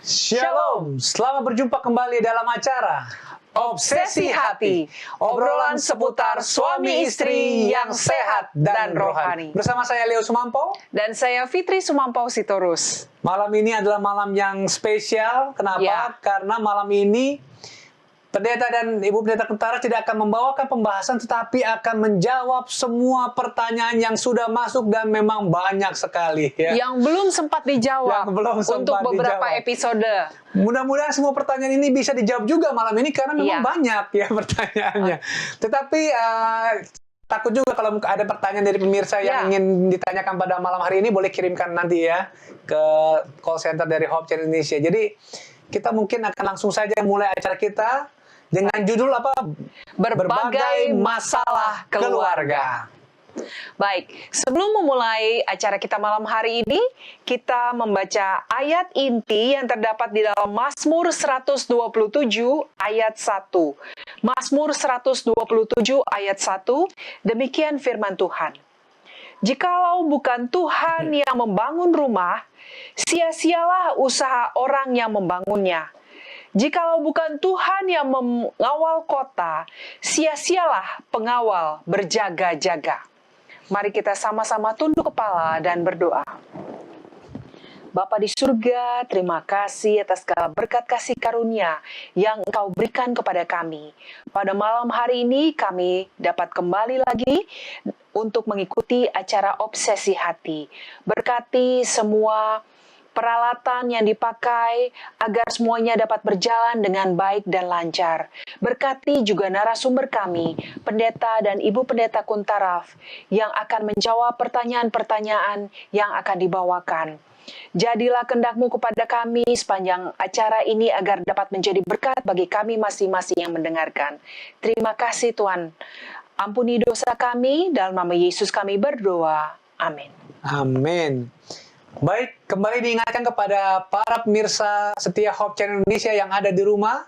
Shalom, selamat berjumpa kembali dalam acara Obsesi Hati, obrolan seputar suami istri yang sehat dan rohani. Bersama saya Leo Sumampo dan saya Fitri Sumampo Sitorus. Malam ini adalah malam yang spesial. Kenapa? Ya. Karena malam ini Pendeta dan Ibu Pendeta Kuntara tidak akan membawakan pembahasan, tetapi akan menjawab semua pertanyaan yang sudah masuk dan memang banyak sekali. Ya. Yang belum sempat dijawab untuk beberapa episode. Mudah-mudahan semua pertanyaan ini bisa dijawab juga malam ini karena memang banyak ya pertanyaannya. Tetapi takut juga kalau ada pertanyaan dari pemirsa yang ingin ditanyakan pada malam hari ini, boleh kirimkan nanti ya ke call center dari Hope Channel Indonesia. Jadi kita mungkin akan langsung saja mulai acara kita dengan judul apa? Berbagai masalah keluarga. Baik, sebelum memulai acara kita malam hari ini, kita membaca ayat inti yang terdapat di dalam Mazmur 127 ayat 1. Mazmur 127 ayat 1, demikian firman Tuhan. Jikalau bukan Tuhan yang membangun rumah, sia-sialah usaha orang yang membangunnya. Jikalau bukan Tuhan yang mengawal kota, sia-sialah pengawal berjaga-jaga. Mari kita sama-sama tunduk kepala dan berdoa. Bapa di surga, terima kasih atas segala berkat kasih karunia yang Engkau berikan kepada kami. Pada malam hari ini kami dapat kembali lagi untuk mengikuti acara Obsesi Hati. Berkati semua peralatan yang dipakai agar semuanya dapat berjalan dengan baik dan lancar. Berkati juga narasumber kami, Pendeta dan Ibu Pendeta Kuntaraf, yang akan menjawab pertanyaan-pertanyaan yang akan dibawakan. Jadilah kehendak-Mu kepada kami sepanjang acara ini agar dapat menjadi berkat bagi kami masing-masing yang mendengarkan. Terima kasih Tuhan. Ampuni dosa kami, dalam nama Yesus kami berdoa. Amin. Amin. Baik, kembali diingatkan kepada para pemirsa setia Hope Channel Indonesia yang ada di rumah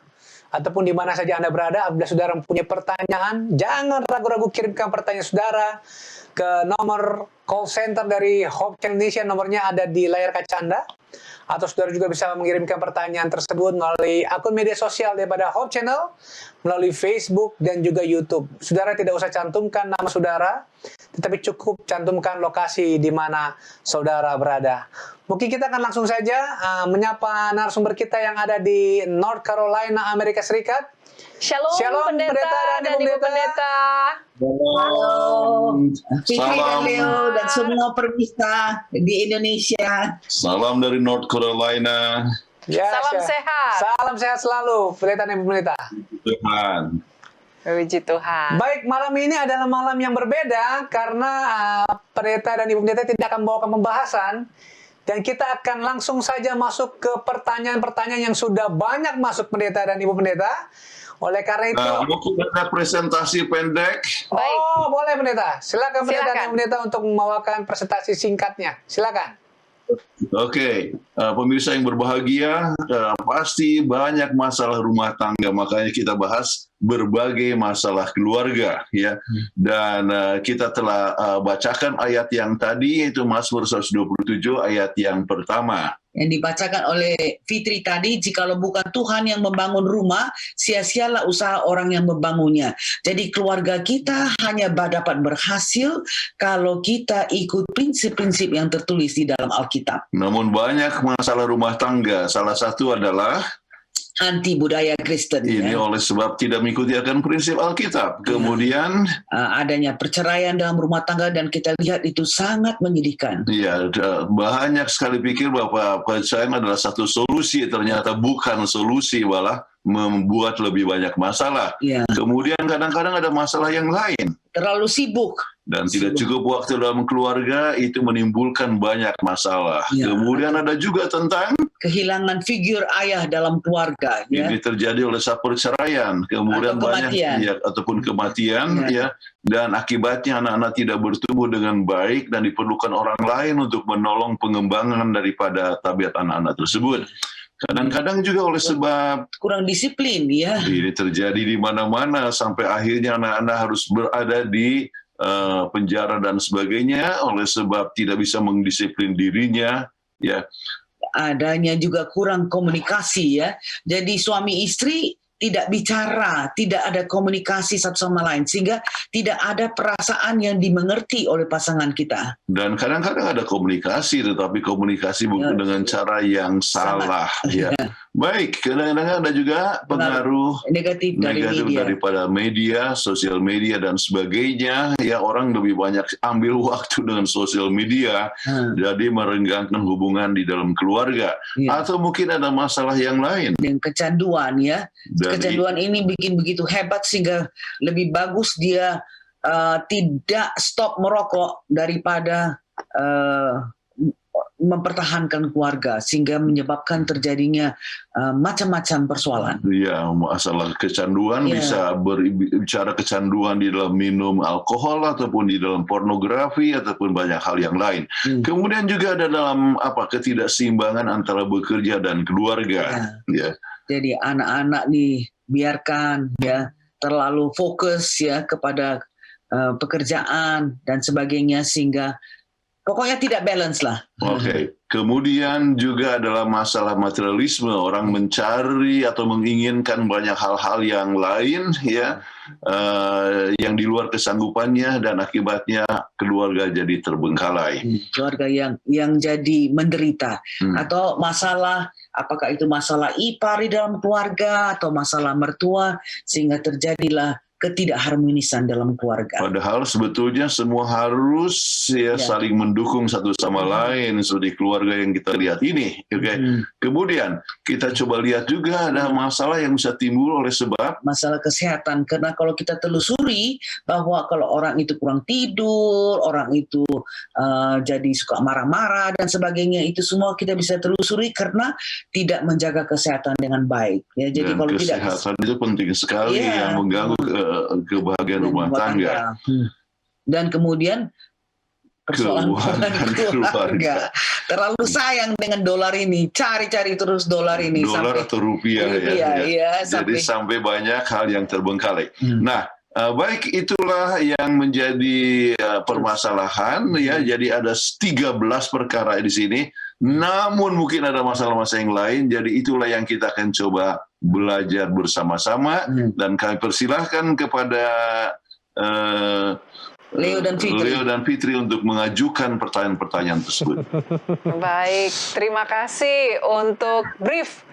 ataupun di mana saja Anda berada. Apabila saudara mempunyai pertanyaan, jangan ragu-ragu kirimkan pertanyaan saudara ke nomor call center dari Hope Channel Indonesia. Nomornya ada di layar kaca Anda. Atau saudara juga bisa mengirimkan pertanyaan tersebut melalui akun media sosial daripada Hope Channel, melalui Facebook dan juga YouTube. Saudara tidak usah cantumkan nama saudara, tetapi cukup cantumkan lokasi di mana saudara berada. Mungkin kita akan langsung saja menyapa narasumber kita yang ada di North Carolina, Amerika Serikat. Shalom pendeta dan Ibu Pendeta. Halo, Fitri dan Leo dan semua pemirsa di Indonesia. Salam dari North Carolina. Ya, Salam sehat. Salam sehat selalu, Pendeta dan Ibu Pendeta. Tuhan. Puji Tuhan. Baik, malam ini adalah malam yang berbeda karena Pendeta dan Ibu Pendeta tidak akan membawakan pembahasan. Dan kita akan langsung saja masuk ke pertanyaan-pertanyaan yang sudah banyak masuk Pendeta dan Ibu Pendeta. Oleh karena itu, mungkin ada presentasi pendek. Baik. Oh, boleh Pendeta. Silakan Pendeta dan Pendeta untuk membawakan presentasi singkatnya. Silakan. Oke, pemirsa yang berbahagia, pasti banyak masalah rumah tangga, makanya kita bahas berbagai masalah keluarga, ya. Dan kita telah bacakan ayat yang tadi, yaitu Mazmur 127 ayat yang pertama. Yang dibacakan oleh Fitri tadi, jikalau bukan Tuhan yang membangun rumah, sia-sialah usaha orang yang membangunnya. Jadi keluarga kita hanya dapat berhasil kalau kita ikut prinsip-prinsip yang tertulis di dalam Alkitab. Namun banyak masalah rumah tangga, salah satu adalah Anti budaya Kristen. Ini oleh sebab tidak mengikuti akan prinsip Alkitab. Kemudian adanya perceraian dalam rumah tangga dan kita lihat itu sangat menyedihkan. Iya, banyak sekali pikir bahwa perceraian adalah satu solusi, ternyata bukan solusi, malah membuat lebih banyak masalah. Ya. Kemudian kadang-kadang ada masalah yang lain. Terlalu sibuk. Dan tidak cukup waktu dalam keluarga, itu menimbulkan banyak masalah. Ya. Kemudian ada juga tentang kehilangan figur ayah dalam keluarga. Ini terjadi oleh perceraian, kemudian atau banyak ataupun kematian, ya. Dan akibatnya anak-anak tidak bertumbuh dengan baik dan diperlukan orang lain untuk menolong pengembangan daripada tabiat anak-anak tersebut. Kadang-kadang juga oleh sebab kurang disiplin, ya. Ini terjadi di mana-mana sampai akhirnya anak-anak harus berada di penjara dan sebagainya oleh sebab tidak bisa mendisiplin dirinya, ya. adanya juga kurang komunikasi ya. Jadi suami istri tidak bicara, tidak ada komunikasi satu sama lain, sehingga tidak ada perasaan yang dimengerti oleh pasangan kita. Dan kadang-kadang ada komunikasi, tetapi komunikasi bukan dengan cara yang salah. Ya. Baik, kadang-kadang ada juga pengaruh negatif dari media. daripada media, sosial media dan sebagainya. Ya, orang lebih banyak ambil waktu dengan sosial media, jadi merenggangkan hubungan di dalam keluarga. Atau mungkin ada masalah yang lain. Yang kecanduan ya. Dan Kecanduan ini bikin begitu hebat sehingga lebih bagus dia tidak stop merokok daripada mempertahankan keluarga, sehingga menyebabkan terjadinya macam-macam persoalan. Ya, masalah kecanduan bisa berbicara kecanduan di dalam minum alkohol ataupun di dalam pornografi ataupun banyak hal yang lain. Kemudian juga ada dalam ketidakseimbangan antara bekerja dan keluarga. Ya. Jadi anak-anak dibiarkan ya terlalu fokus ya kepada pekerjaan dan sebagainya, sehingga pokoknya tidak balance lah. Oke. Kemudian juga adalah masalah materialisme. Orang mencari atau menginginkan banyak hal-hal yang lain ya, yang di luar kesanggupannya, dan akibatnya keluarga jadi terbengkalai. Keluarga yang jadi menderita. Atau masalah, apakah itu masalah ipar di dalam keluarga atau masalah mertua, sehingga terjadilah ketidakharmonisan dalam keluarga. Padahal sebetulnya semua harus saling mendukung satu sama lain, seperti keluarga yang kita lihat ini. Kemudian kita coba lihat juga ada masalah yang bisa timbul oleh sebab masalah kesehatan. Karena kalau kita telusuri bahwa kalau orang itu kurang tidur, orang itu jadi suka marah-marah dan sebagainya, itu semua kita bisa telusuri karena tidak menjaga kesehatan dengan baik. Ya, jadi dan kalau kesehatan itu penting sekali yang mengganggu kebahagiaan rumah tangga. Dan kemudian persoalan keluarga. Terlalu sayang dengan dolar ini, cari-cari terus dolar ini. Dolar sampai atau rupiah ya. Jadi sampai banyak hal yang terbengkalai. Nah, baik, itulah yang menjadi permasalahan ya. Jadi ada 13 perkara di sini. Namun mungkin ada masalah-masalah yang lain. Jadi itulah yang kita akan coba belajar bersama-sama, dan kami persilahkan kepada Leo dan Fitri untuk mengajukan pertanyaan-pertanyaan tersebut. Baik, terima kasih untuk brief.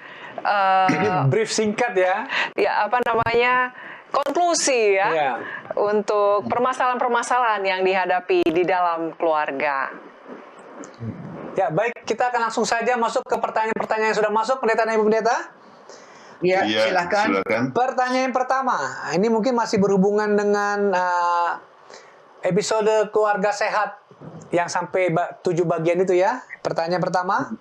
Brief singkat ya. Ya, konklusi ya. Untuk permasalahan-permasalahan yang dihadapi di dalam keluarga. Ya, baik, kita akan langsung saja masuk ke pertanyaan-pertanyaan yang sudah masuk, Pendeta dan Ibu Pendeta. Ya, silakan. Pertanyaan yang pertama, ini mungkin masih berhubungan dengan episode keluarga sehat yang sampai 7 bagian itu ya. Pertanyaan pertama,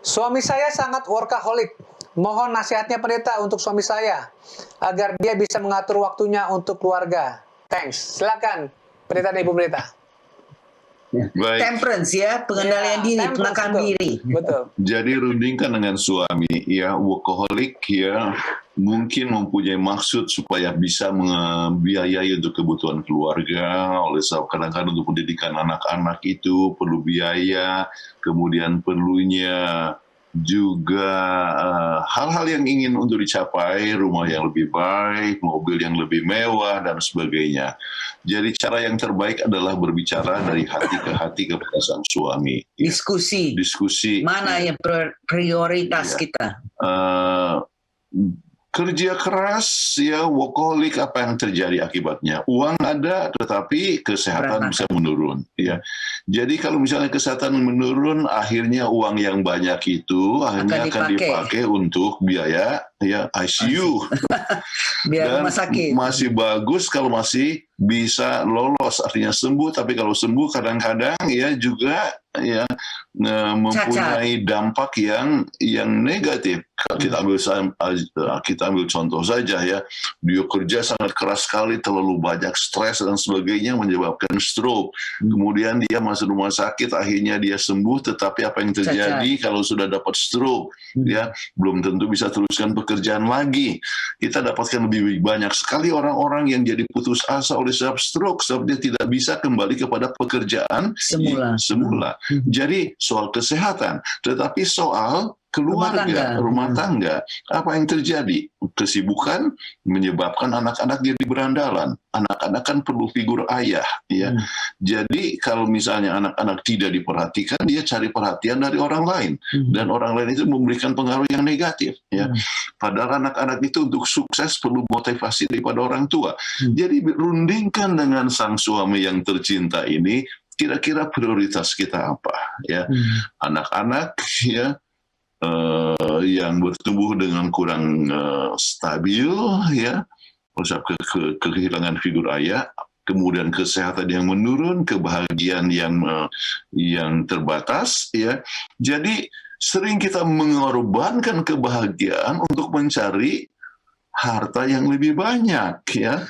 suami saya sangat workaholic. Mohon nasihatnya Pendeta untuk suami saya agar dia bisa mengatur waktunya untuk keluarga. Thanks. Silakan Pendeta dan Ibu Pendeta. Baik. Temperance ya, pengendalian diri, penekan diri. Betul. Jadi rundingkan dengan suami ya, workaholic ya, mungkin mempunyai maksud supaya bisa membiayai untuk kebutuhan keluarga. Oleh sebab kadang-kadang untuk pendidikan anak-anak itu perlu biaya, kemudian perlunya juga hal-hal yang ingin untuk dicapai, rumah yang lebih baik, mobil yang lebih mewah, dan sebagainya. Jadi cara yang terbaik adalah berbicara dari hati ke hati kepada sang suami. Diskusi. Mana yang prioritas kita? Kerja keras ya, workaholic, apa yang terjadi akibatnya? Uang ada, tetapi kesehatan bisa menurun ya. Jadi kalau misalnya kesehatan menurun, akhirnya uang yang banyak itu akhirnya akan dipakai untuk biaya ya ICU. Biar dan rumah sakit. Masih bagus kalau masih bisa lolos, artinya sembuh. Tapi kalau sembuh kadang-kadang ya juga ya mempunyai dampak yang negatif. Kita ambil contoh saja ya, dia kerja sangat keras sekali, terlalu banyak stres dan sebagainya menyebabkan stroke. Kemudian dia masuk rumah sakit, akhirnya dia sembuh, tetapi apa yang terjadi kalau sudah dapat stroke ya, belum tentu bisa teruskan pekerjaan pekerjaan lagi. Kita dapatkan lebih banyak sekali orang-orang yang jadi putus asa oleh sebab stroke, sebab dia tidak bisa kembali kepada pekerjaan semula. Jadi soal kesehatan, tetapi soal keluarga, rumah tangga, apa yang terjadi? Kesibukan menyebabkan anak-anak jadi berandalan. Anak-anak kan perlu figur ayah, ya. Jadi kalau misalnya anak-anak tidak diperhatikan, dia cari perhatian dari orang lain, dan orang lain itu memberikan pengaruh yang negatif, ya. Padahal anak-anak itu untuk sukses perlu motivasi daripada orang tua. Jadi rundingkan dengan sang suami yang tercinta ini, kira-kira prioritas kita apa, ya? Anak-anak, ya. Yang bertumbuh dengan kurang stabil, ya, kehilangan figur ayah, kemudian kesehatan yang menurun, kebahagiaan yang terbatas, ya. Jadi sering kita mengorbankan kebahagiaan untuk mencari harta yang lebih banyak, ya.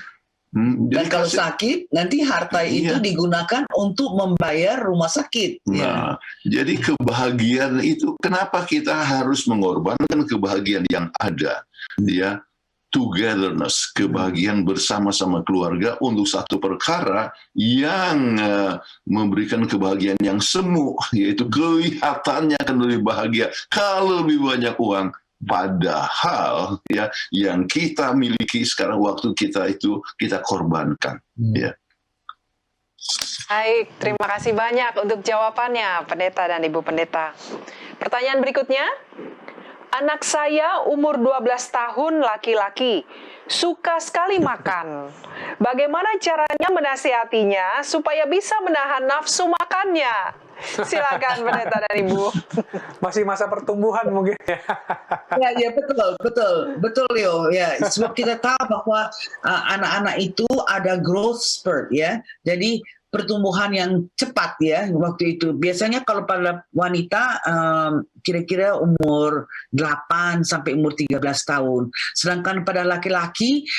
Dan kalau sakit, nanti harta itu digunakan untuk membayar rumah sakit. Nah, jadi kebahagiaan itu, kenapa kita harus mengorbankan kebahagiaan yang ada? Ya, togetherness, kebahagiaan bersama-sama keluarga untuk satu perkara yang memberikan kebahagiaan yang semu, yaitu kelihatannya akan lebih bahagia kalau lebih banyak uang. Padahal ya yang kita miliki sekarang, waktu kita itu kita korbankan. Ya. Baik, terima kasih banyak untuk jawabannya Pendeta dan Ibu Pendeta. Pertanyaan berikutnya, anak saya umur 12 tahun laki-laki, suka sekali makan. Bagaimana caranya menasihatinya supaya bisa menahan nafsu makannya? Silakan Pendeta dan Ibu. Masih masa pertumbuhan mungkin. Ya betul Leo. Ya, sebab kita tahu bahwa anak-anak itu ada growth spurt, ya. Jadi pertumbuhan yang cepat, ya, waktu itu. Biasanya kalau pada wanita kira-kira umur 8 sampai umur 13 tahun. Sedangkan pada laki-laki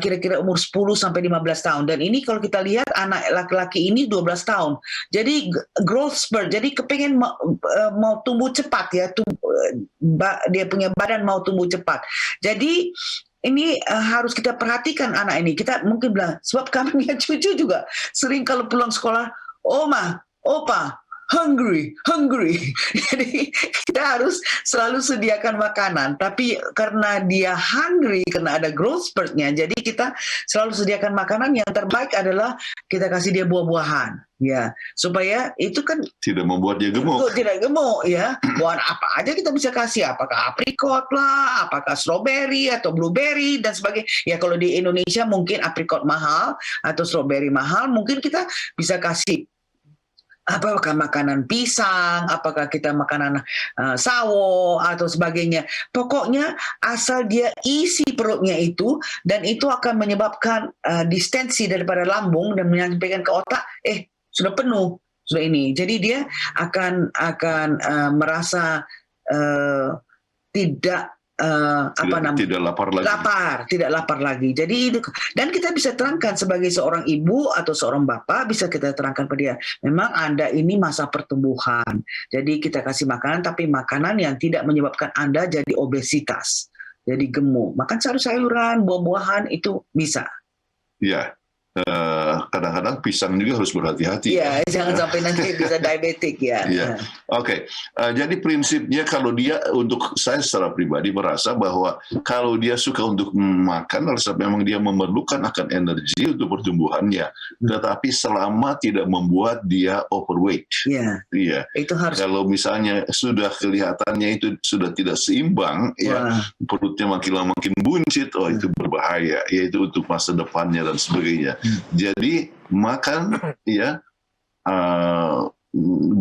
kira-kira umur 10 sampai 15 tahun. Dan ini kalau kita lihat anak laki-laki ini 12 tahun. Jadi growth spurt, jadi kepengen mau tumbuh cepat, ya. Dia punya badan mau tumbuh cepat. Jadi ini harus kita perhatikan anak ini. Kita mungkin bilang, sebab kami punya cucu juga sering kalau pulang sekolah, Oma, Opa, hungry. Jadi kita harus selalu sediakan makanan. Tapi karena dia hungry, karena ada growth spurt-nya, jadi kita selalu sediakan makanan. Yang terbaik adalah kita kasih dia buah-buahan, ya, supaya itu kan tidak membuat dia gemuk. Tidak gemuk, ya. Buah apa aja kita bisa kasih, apakah aprikot lah, apakah strawberry atau blueberry dan sebagainya. Ya kalau di Indonesia mungkin aprikot mahal atau strawberry mahal, mungkin kita bisa kasih apakah makanan pisang, apakah kita makanan sawo atau sebagainya. Pokoknya asal dia isi perutnya itu, dan itu akan menyebabkan distensi daripada lambung dan menyampaikan ke otak, sudah penuh, sudah ini. Jadi dia akan merasa tidak lapar lagi. Jadi itu, dan kita bisa terangkan sebagai seorang ibu atau seorang bapak, bisa kita terangkan pada dia, memang Anda ini masa pertumbuhan. Jadi kita kasih makanan, tapi makanan yang tidak menyebabkan Anda jadi obesitas, jadi gemuk. Makan sayur-sayuran, buah-buahan itu bisa. Ya. Kadang-kadang pisang juga harus berhati-hati. Iya, jangan sampai nanti bisa diabetik, ya. Ya. Oke. Jadi prinsipnya kalau dia, untuk saya secara pribadi merasa bahwa kalau dia suka untuk makan, harus memang dia memerlukan akan energi untuk pertumbuhannya. Tetapi selama tidak membuat dia overweight. Iya. Iya. Itu harus. Kalau misalnya sudah kelihatannya itu sudah tidak seimbang, ya, perutnya makin lama makin buncit, itu berbahaya. Yaitu untuk masa depannya dan sebagainya. Jadi makan, ya,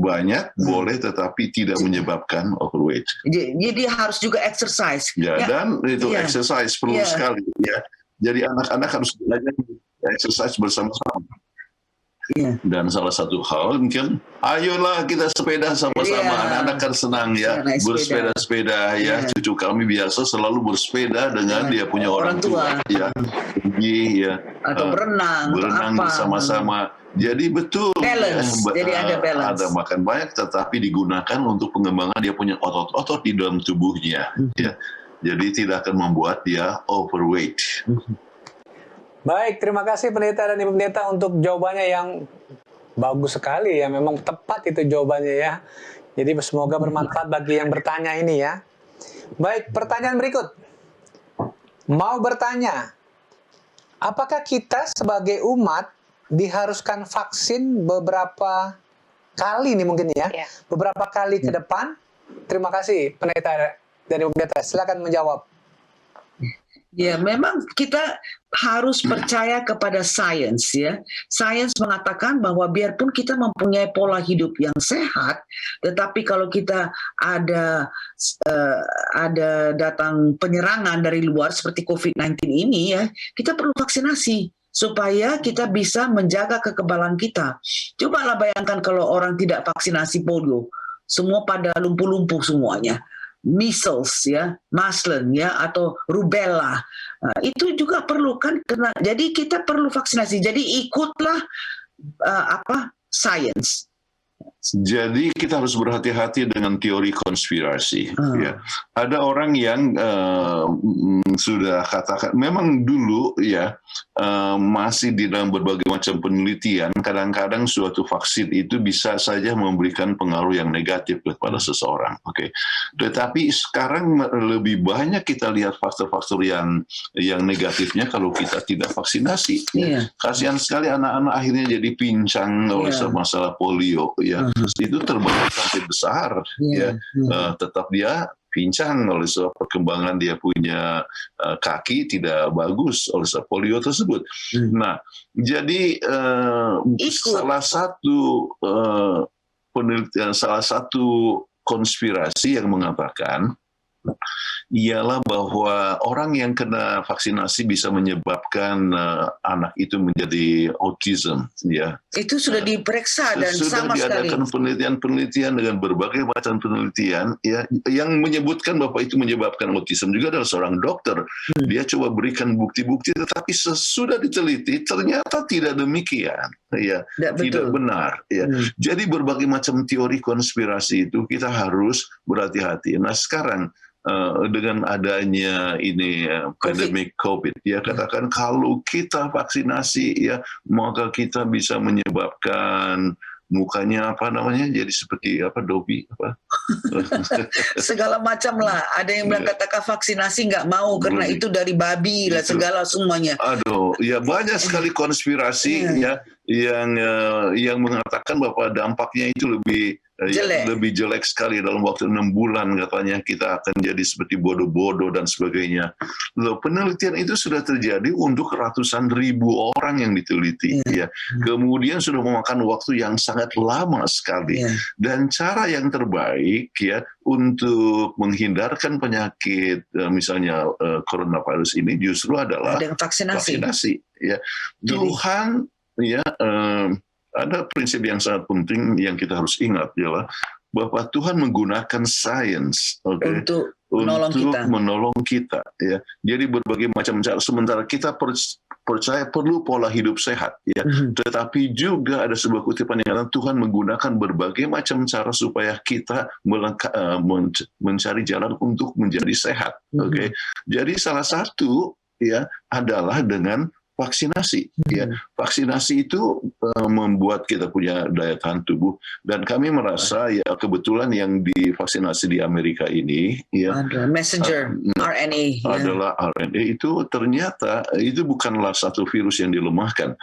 banyak boleh, tetapi tidak menyebabkan overweight. Jadi harus juga exercise. Ya, dan itu exercise perlu sekali, ya. Jadi anak-anak harus belajar exercise bersama-sama. Yeah. Dan salah satu hal mungkin, ayolah kita sepeda sama-sama. Anak-anak kan senang, ya, bersepeda-sepeda, ya. Cucu kami biasa selalu bersepeda dengan dia punya orang tua, ya, pergi, ya, atau berenang bersama-sama. Jadi betul, balance. Jadi ada balance. Ada makan banyak, tetapi digunakan untuk pengembangan dia punya otot-otot di dalam tubuhnya, ya. Jadi tidak akan membuat dia overweight. Baik, terima kasih pendeta dan ibu pendeta untuk jawabannya yang bagus sekali ya. Memang tepat itu jawabannya ya. Jadi semoga bermanfaat bagi yang bertanya ini ya. Baik, pertanyaan berikut. Mau bertanya, apakah kita sebagai umat diharuskan vaksin beberapa kali nih mungkin ya? Ya. Beberapa kali ke depan? Terima kasih pendeta dan ibu pendeta. Silakan menjawab. Ya, memang kita harus percaya kepada sains ya. Sains mengatakan bahwa biarpun kita mempunyai pola hidup yang sehat, tetapi kalau kita ada datang penyerangan dari luar seperti COVID-19 ini ya, kita perlu vaksinasi supaya kita bisa menjaga kekebalan kita. Cobalah bayangkan kalau orang tidak vaksinasi polio, semua pada lumpuh-lumpuh semuanya. Measles ya, muslin ya, atau rubella, itu juga perlu kan, jadi kita perlu vaksinasi. Jadi ikutlah sains. Jadi kita harus berhati-hati dengan teori konspirasi. Ya. Ada orang yang sudah katakan, memang dulu ya masih di dalam berbagai macam penelitian, kadang-kadang suatu vaksin itu bisa saja memberikan pengaruh yang negatif kepada seseorang. Oke. Tetapi sekarang lebih banyak kita lihat faktor-faktor yang negatifnya kalau kita tidak vaksinasi. Ya. Kasihan sekali anak-anak akhirnya jadi pincang oleh masalah polio. Ya, itu terbang sampai besar, tetap dia pincang oleh sebab perkembangan dia punya kaki tidak bagus oleh sebab polio tersebut. Nah, jadi salah satu penelitian, salah satu konspirasi yang mengatakan ialah bahwa orang yang kena vaksinasi bisa menyebabkan anak itu menjadi autism, ya. Itu sudah diperiksa dan sama sekali. Sudah diadakan penelitian dengan berbagai macam penelitian, ya, yang menyebutkan bahwa itu menyebabkan autism. Juga adalah seorang dokter. Dia coba berikan bukti-bukti, tetapi sesudah diteliti ternyata tidak demikian, ya, tidak benar, ya. Jadi berbagai macam teori konspirasi itu kita harus berhati-hati. Nah sekarang dengan adanya ini pandemi COVID, ya, katakan kalau kita vaksinasi, ya, maka kita bisa menyebabkan mukanya jadi seperti Dobby segala macam lah. Ada yang bilang katakan vaksinasi nggak mau karena itu dari babi lah, segala semuanya. Aduh, ya banyak sekali konspirasi ya yang mengatakan bahwa dampaknya itu lebih jelek sekali. Dalam waktu 6 bulan katanya kita akan jadi seperti bodoh-bodoh dan sebagainya. Loh, penelitian itu sudah terjadi untuk ratusan ribu orang yang diteliti, ya. Kemudian sudah memakan waktu yang sangat lama sekali. Dan cara yang terbaik, ya, untuk menghindarkan penyakit misalnya coronavirus ini justru adalah vaksinasi. Ya. Tuhan, ya, ada prinsip yang sangat penting yang kita harus ingat, ialah bahwa Tuhan menggunakan sains, untuk menolong kita, ya. Jadi berbagai macam cara. Sementara kita percaya perlu pola hidup sehat, ya. Tetapi juga ada sebuah kutipan yang kata Tuhan menggunakan berbagai macam cara supaya kita mencari jalan untuk menjadi sehat. Jadi salah satu, ya, adalah dengan vaksinasi, ya. Vaksinasi itu membuat kita punya daya tahan tubuh, dan kami merasa ya kebetulan yang divaksinasi di Amerika ini, ya, messenger RNA adalah RNA, itu ternyata itu bukanlah satu virus yang dilemahkan.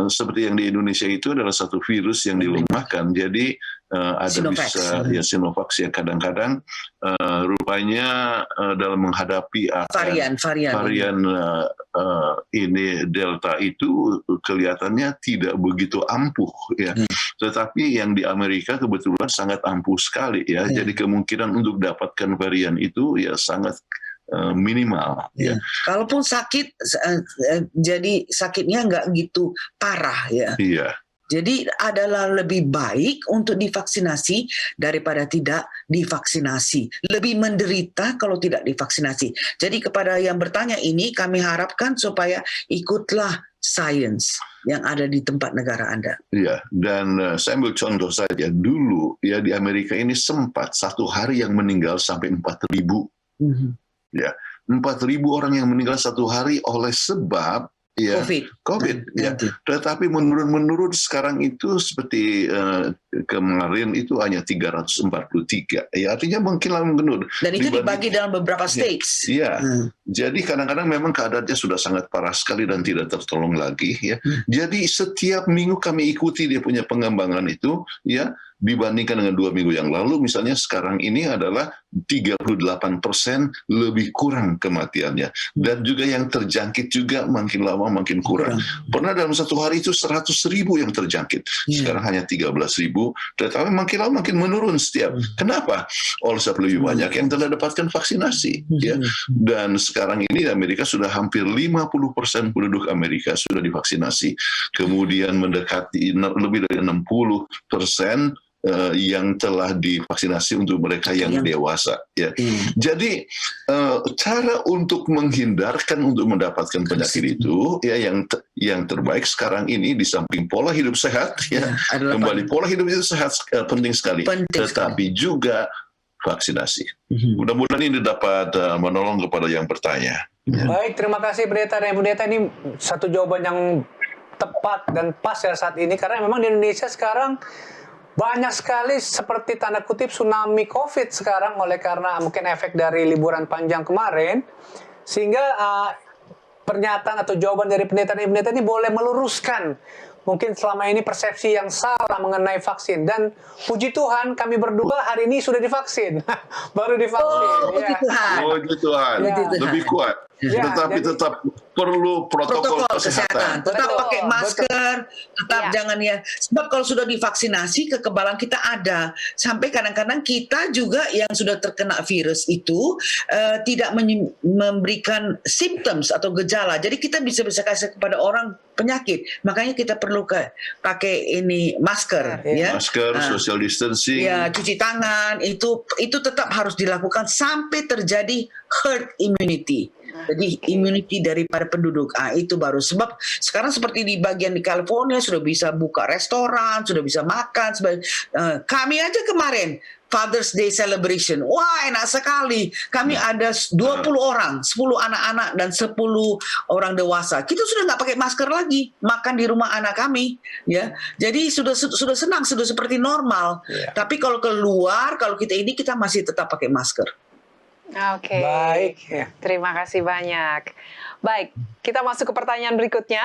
Seperti yang di Indonesia itu adalah satu virus yang dilemahkan. Jadi ada Sinovac. Bisa Sinovac yang kadang-kadang rupanya dalam menghadapi varian ini Delta itu kelihatannya tidak begitu ampuh, ya. Tetapi yang di Amerika kebetulan sangat ampuh sekali, ya. Jadi kemungkinan untuk dapatkan varian itu ya sangat minimal. Ya. Kalaupun sakit, jadi sakitnya nggak gitu parah, ya. Iya. Jadi adalah lebih baik untuk divaksinasi daripada tidak divaksinasi. Lebih menderita kalau tidak divaksinasi. Jadi kepada yang bertanya ini, kami harapkan supaya ikutlah sains yang ada di tempat negara Anda. Iya, dan saya ambil contoh saja. Dulu, ya, di Amerika ini sempat satu hari yang meninggal sampai 4.000. Ya, 4.000 orang yang meninggal satu hari oleh sebab ya COVID ya. Tetapi menurun sekarang itu seperti kemarin itu hanya 343. Ya, artinya mungkin menurun. Dan itu dibagi dalam beberapa states. Iya. Jadi kadang-kadang memang keadaannya sudah sangat parah sekali dan tidak tertolong lagi ya. Jadi setiap minggu kami ikuti dia punya pengembangan itu ya, dibandingkan dengan 2 minggu yang lalu misalnya sekarang ini adalah 38% lebih kurang kematiannya, dan juga yang terjangkit juga makin lama makin kurang. Pernah dalam satu hari itu 100.000 yang terjangkit, sekarang hanya 13.000, tetapi makin lama makin menurun setiap. Kenapa? Oleh sebab lebih banyak yang telah dapatkan vaksinasi ya. Dan sekarang ini Amerika sudah hampir 50% penduduk Amerika sudah divaksinasi, kemudian mendekati lebih dari 60% yang telah divaksinasi untuk mereka yang dewasa ya. Jadi cara untuk menghindarkan untuk mendapatkan penyakit itu ya, yang terbaik sekarang ini di samping pola hidup sehat ya, kembali pola hidup itu sehat penting sekali, tetapi juga vaksinasi. Mudah-mudahan ini dapat menolong kepada yang bertanya. Baik, terima kasih Pendeta. Dan Pendeta, ini satu jawaban yang tepat dan pas ya saat ini, karena memang di Indonesia sekarang banyak sekali seperti tanda kutip tsunami COVID sekarang, oleh karena mungkin efek dari liburan panjang kemarin, sehingga pernyataan atau jawaban dari pendeta ini boleh meluruskan mungkin selama ini persepsi yang salah mengenai vaksin. Dan puji Tuhan kami berdua hari ini sudah divaksin. Baru divaksin. Puji Tuhan. Puji Tuhan. Lebih kuat. Tetapi tetap perlu protokol kesehatan. Tetap pakai masker, tetap jangan ya. Sebab kalau sudah divaksinasi, kekebalan kita ada. Sampai kadang-kadang kita juga yang sudah terkena virus itu tidak memberikan symptoms atau gejala. Jadi kita bisa kasih kepada orang penyakit. Makanya kita perlu pakai ini masker, ya. Masker, social distancing. Ya, cuci tangan itu tetap harus dilakukan sampai terjadi herd immunity. Jadi immunity daripada penduduk. Itu baru. Sebab sekarang seperti di bagian di California sudah bisa buka restoran, sudah bisa makan. Kami aja kemarin Father's Day celebration. Wah, enak sekali. Kami ada 20 orang, 10 anak-anak dan 10 orang dewasa. Kita sudah nggak pakai masker lagi, makan di rumah anak kami, ya. Jadi sudah senang, sudah seperti normal. Tapi kalau keluar, kalau kita masih tetap pakai masker. Oke. Baik. Terima kasih banyak. Baik, kita masuk ke pertanyaan berikutnya.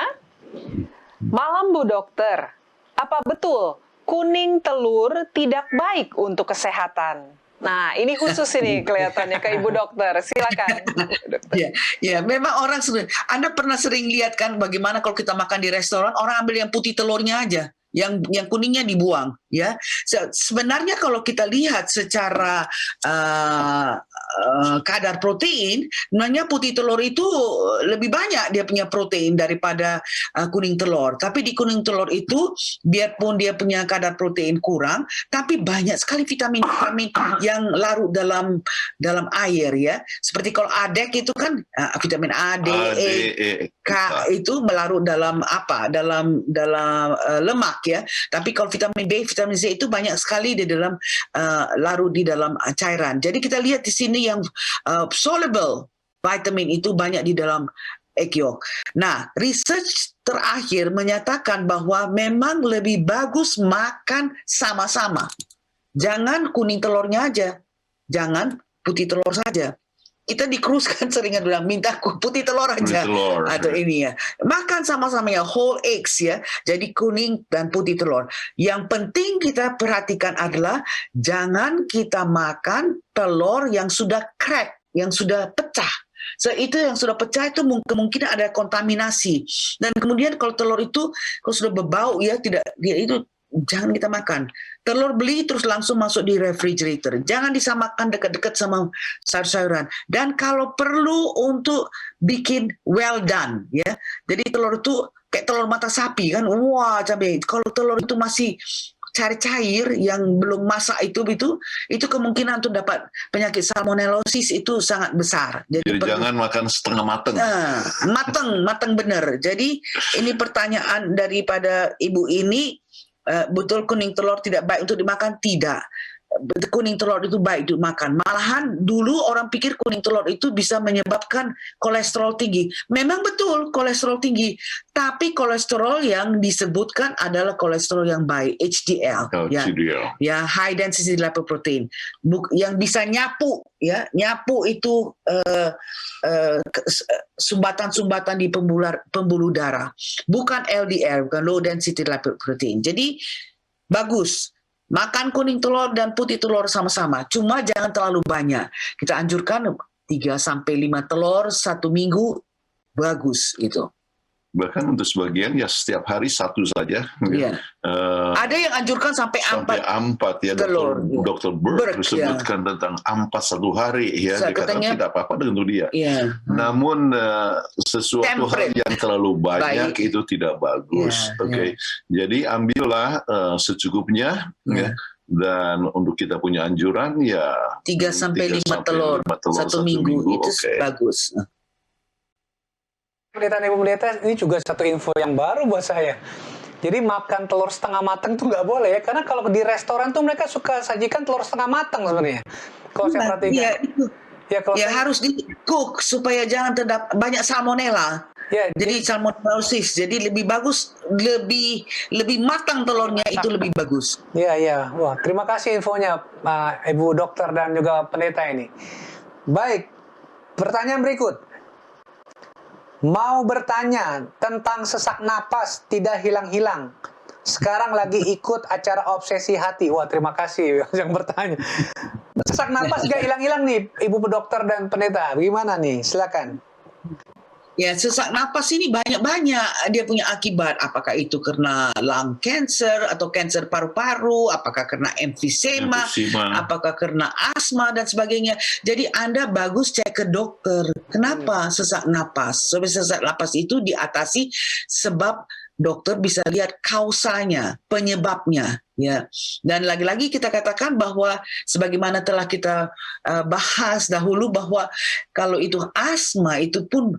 Malam Bu Dokter, apa betul kuning telur tidak baik untuk kesehatan? Nah, ini khusus ini kelihatannya ke Ibu Dokter. Silakan. Ya, memang orang Anda pernah sering lihat kan bagaimana kalau kita makan di restoran, orang ambil yang putih telurnya aja. Yang kuningnya dibuang, ya. Sebenarnya kalau kita lihat secara kadar protein, sebenarnya putih telur itu lebih banyak dia punya protein daripada kuning telur. Tapi di kuning telur itu, biarpun dia punya kadar protein kurang, tapi banyak sekali vitamin-vitamin yang larut dalam air, ya. Seperti kalau ADEK itu kan vitamin A, D, E, K itu melarut dalam lemak, ya. Tapi kalau vitamin B, vitamin Z itu banyak sekali di dalam larut di dalam cairan. Jadi kita lihat di sini yang soluble vitamin itu banyak di dalam egg yolk. Nah, research terakhir menyatakan bahwa memang lebih bagus makan sama-sama. Jangan kuning telurnya aja, jangan putih telur saja. Kita dikeruskan seringan bilang minta putih telur aja atau ini ya. Makan sama-sama ya, whole eggs ya. Jadi kuning dan putih telur. Yang penting kita perhatikan adalah jangan kita makan telur yang sudah crack, yang sudah pecah. Itu yang sudah pecah itu kemungkinan ada kontaminasi. Dan kemudian kalau telur itu kalau sudah berbau ya itu jangan kita makan. Telur beli terus langsung masuk di refrigerator. Jangan disamakan dekat-dekat sama sayur-sayuran. Dan kalau perlu untuk bikin well done, ya. Jadi telur itu kayak telur mata sapi kan, wah cabai. Kalau telur itu masih cair yang belum masak itu kemungkinan untuk dapat penyakit salmonellosis itu sangat besar. Jadi jangan makan setengah mateng. Mateng benar. Jadi ini pertanyaan daripada ibu ini. Betul kuning telur tidak baik untuk dimakan? Tidak. kuning telur itu baik dimakan. Malahan dulu orang pikir kuning telur itu bisa menyebabkan kolesterol tinggi. Memang betul kolesterol tinggi, tapi kolesterol yang disebutkan adalah kolesterol yang baik, HDL, HDL. ya high density lipoprotein, yang bisa nyapu itu sumbatan-sumbatan di pembuluh darah, bukan LDL, bukan low density lipoprotein. Jadi bagus. Makan kuning telur dan putih telur sama-sama, cuma jangan terlalu banyak. Kita anjurkan 3-5 telur 1 minggu, bagus gitu. Bahkan untuk sebagian ya setiap hari 1 saja. Iya. Ada yang anjurkan sampai 4 ya. telur. Dr. Burke disebutkan tentang 4 1 hari ya. Dikatakan tidak apa-apa dengan dia. Iya. Namun sesuatu hal yang terlalu banyak baik. itu tidak bagus. Oke. Jadi ambillah secukupnya ya. Dan untuk kita punya anjuran ya 3-5 telur 1 minggu itu bagus. Pendeta Ibu Pendeta, ini juga satu info yang baru buat saya. Jadi makan telur setengah matang tuh nggak boleh ya, karena kalau di restoran tuh mereka suka sajikan telur setengah matang sebenarnya. Kalau saya perhatikan. Harus di-cook supaya jangan terdapat banyak salmonella. Ya, jadi salmonellosis. Jadi lebih bagus, lebih matang telurnya itu lebih bagus. Iya. Wah, terima kasih infonya Ibu Dokter dan juga pendeta ini. Baik, pertanyaan berikut. Mau bertanya tentang sesak napas tidak hilang-hilang. Sekarang lagi ikut acara obsesi hati. Wah, terima kasih yang bertanya. Sesak napas gak hilang-hilang nih, Ibu Dokter dan pendeta. Gimana nih? Silakan. Ya, sesak napas ini banyak-banyak dia punya akibat. Apakah itu karena lung cancer atau kanker paru-paru, apakah karena emfisema, apakah karena asma dan sebagainya. Jadi Anda bagus cek ke dokter. Kenapa sesak napas? Sesak napas itu diatasi sebab dokter bisa lihat kausanya, penyebabnya, ya. Dan lagi-lagi kita katakan bahwa sebagaimana telah kita bahas dahulu bahwa kalau itu asma itu pun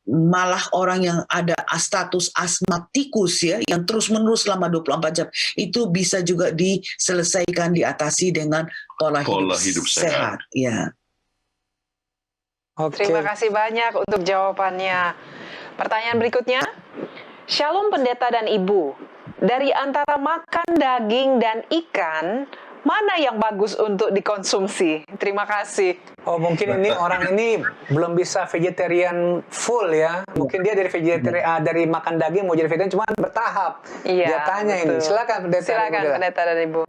malah orang yang ada status asmatikus ya, yang terus-menerus selama 24 jam itu bisa juga diselesaikan, diatasi dengan pola hidup sehat. Ya. Okay. Terima kasih banyak untuk jawabannya. Pertanyaan berikutnya, Shalom pendeta dan ibu, dari antara makan daging dan ikan, mana yang bagus untuk dikonsumsi? Terima kasih. Oh, mungkin ini orang ini belum bisa vegetarian full ya. Mungkin dia dari vegetarian dari makan daging mau jadi vegetarian cuma bertahap. Iya, dia tanya betul. Ini. Silakan pendeta dan ibu.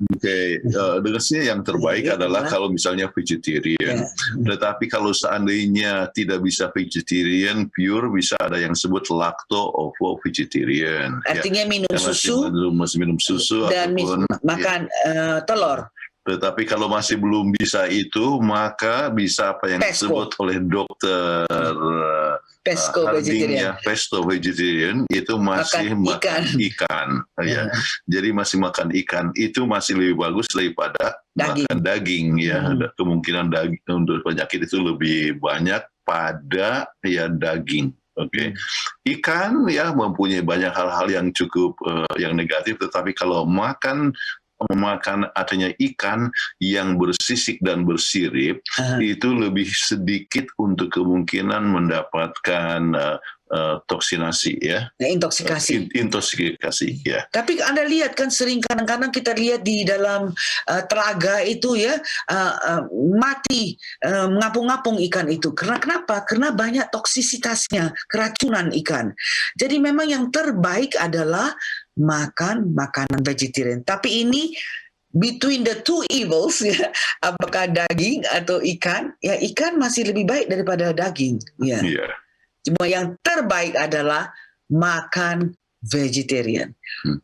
Oke, dengarnya yang terbaik adalah kalau misalnya vegetarian. Tetapi kalau seandainya tidak bisa vegetarian pure, bisa ada yang disebut lacto-ovo vegetarian. Artinya minum susu, masih minum susu dan makan telur. Tetapi kalau masih belum bisa itu, maka bisa apa yang disebut oleh dokter Pesto vegetarian. Pesto vegetarian itu masih makan ikan. Ya. Jadi masih makan ikan itu masih lebih bagus daripada makan daging. Ya. Kemungkinan daging untuk penyakit itu lebih banyak pada ya daging. Oke, ikan ya mempunyai banyak hal-hal yang cukup yang negatif. Tetapi kalau makan adanya ikan yang bersisik dan bersirip itu lebih sedikit untuk kemungkinan mendapatkan toksinasi ya. Intoxikasi ya. Tapi Anda lihat kan sering kadang-kadang kita lihat di dalam telaga itu ya mati mengapung-ngapung ikan itu. Kenapa? Karena banyak toksisitasnya, keracunan ikan. Jadi memang yang terbaik adalah makan makanan vegetarian. Tapi ini between the two evils ya, apakah daging atau ikan? Ya ikan masih lebih baik daripada daging. Ya. Yeah. Cuma yang terbaik adalah makan vegetarian.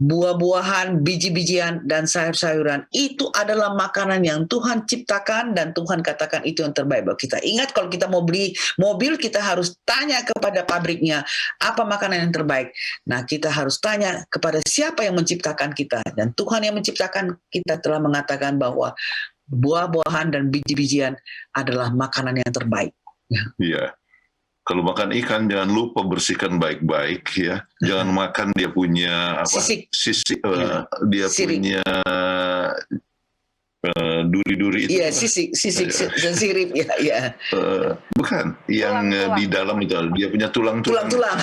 Buah-buahan, biji-bijian, dan sayur-sayuran itu adalah makanan yang Tuhan ciptakan dan Tuhan katakan itu yang terbaik buat kita. Ingat kalau kita mau beli mobil, kita harus tanya kepada pabriknya, apa makanan yang terbaik. Nah, kita harus tanya kepada siapa yang menciptakan kita. Dan Tuhan yang menciptakan kita telah mengatakan bahwa buah-buahan dan biji-bijian adalah makanan yang terbaik. Iya. Kalau makan ikan jangan lupa bersihkan baik-baik ya. Jangan makan dia punya apa? Sisik. Dia punya duri-duri itu. Iya, sisik dan sirip ya. Bukan, yang di dalam itu dia punya tulang-tulang.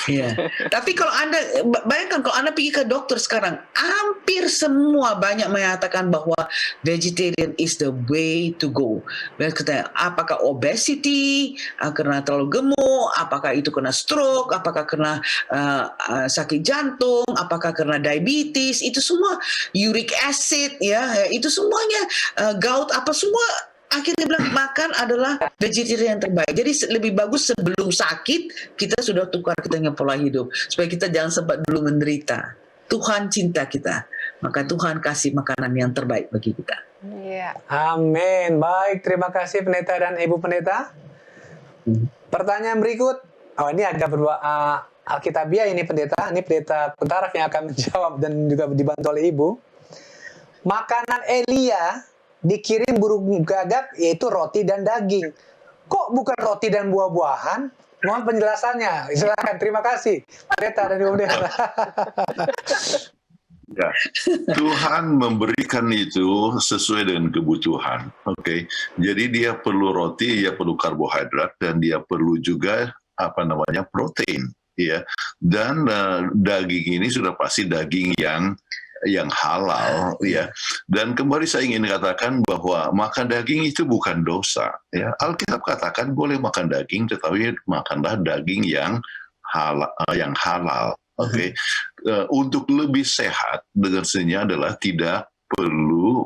Iya. Tapi kalau Anda bayangkan kalau Anda pergi ke dokter sekarang, hampir semua banyak mengatakan bahwa vegetarian is the way to go. Apakah obesity, karena terlalu gemuk, apakah itu kena stroke, apakah kena sakit jantung, apakah kena diabetes, itu semua uric acid ya, itu semuanya gout apa semua. Akhirnya bilang makan adalah vegetarian yang terbaik. Jadi lebih bagus sebelum sakit kita sudah tukar kita dengan pola hidup supaya kita jangan sempat dulu menderita. Tuhan cinta kita, maka Tuhan kasih makanan yang terbaik bagi kita. Iya. Amin. Baik, terima kasih pendeta dan ibu pendeta. Pertanyaan berikut. Oh, ini agak Alkitabiah ini pendeta. Ini pendeta Kutaraf yang akan menjawab dan juga dibantu oleh ibu. Makanan Elia dikirim burung gagak yaitu roti dan daging. Kok bukan roti dan buah-buahan? Mohon penjelasannya. Silakan, terima kasih. Pendeta dan ibu pendeta. Ya, Tuhan memberikan itu sesuai dengan kebutuhan. Oke. Jadi dia perlu roti, dia perlu karbohidrat, dan dia perlu juga protein, ya. Dan daging ini sudah pasti daging yang halal, ya. Dan kembali saya ingin katakan bahwa makan daging itu bukan dosa, ya. Alkitab katakan boleh makan daging, tetapi makanlah daging yang halal. Oke. Untuk lebih sehat dengan senya adalah tidak perlu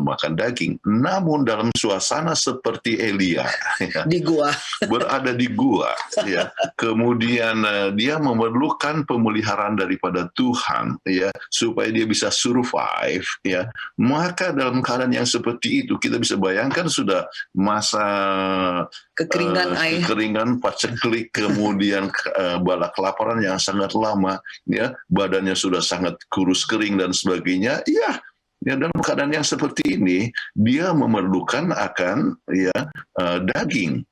makan daging. Namun dalam suasana seperti Elia, ya, Di gua. berada di gua, ya, kemudian dia memerlukan pemeliharaan daripada Tuhan, ya, supaya dia bisa survive, ya. Maka dalam keadaan yang seperti itu kita bisa bayangkan sudah masa kekeringan, paceklik, kemudian bala kelaparan yang sangat lama, ya, badannya sudah sangat kurus kering dan sebagainya, ya, dalam keadaan yang seperti ini dia memerlukan akan daging,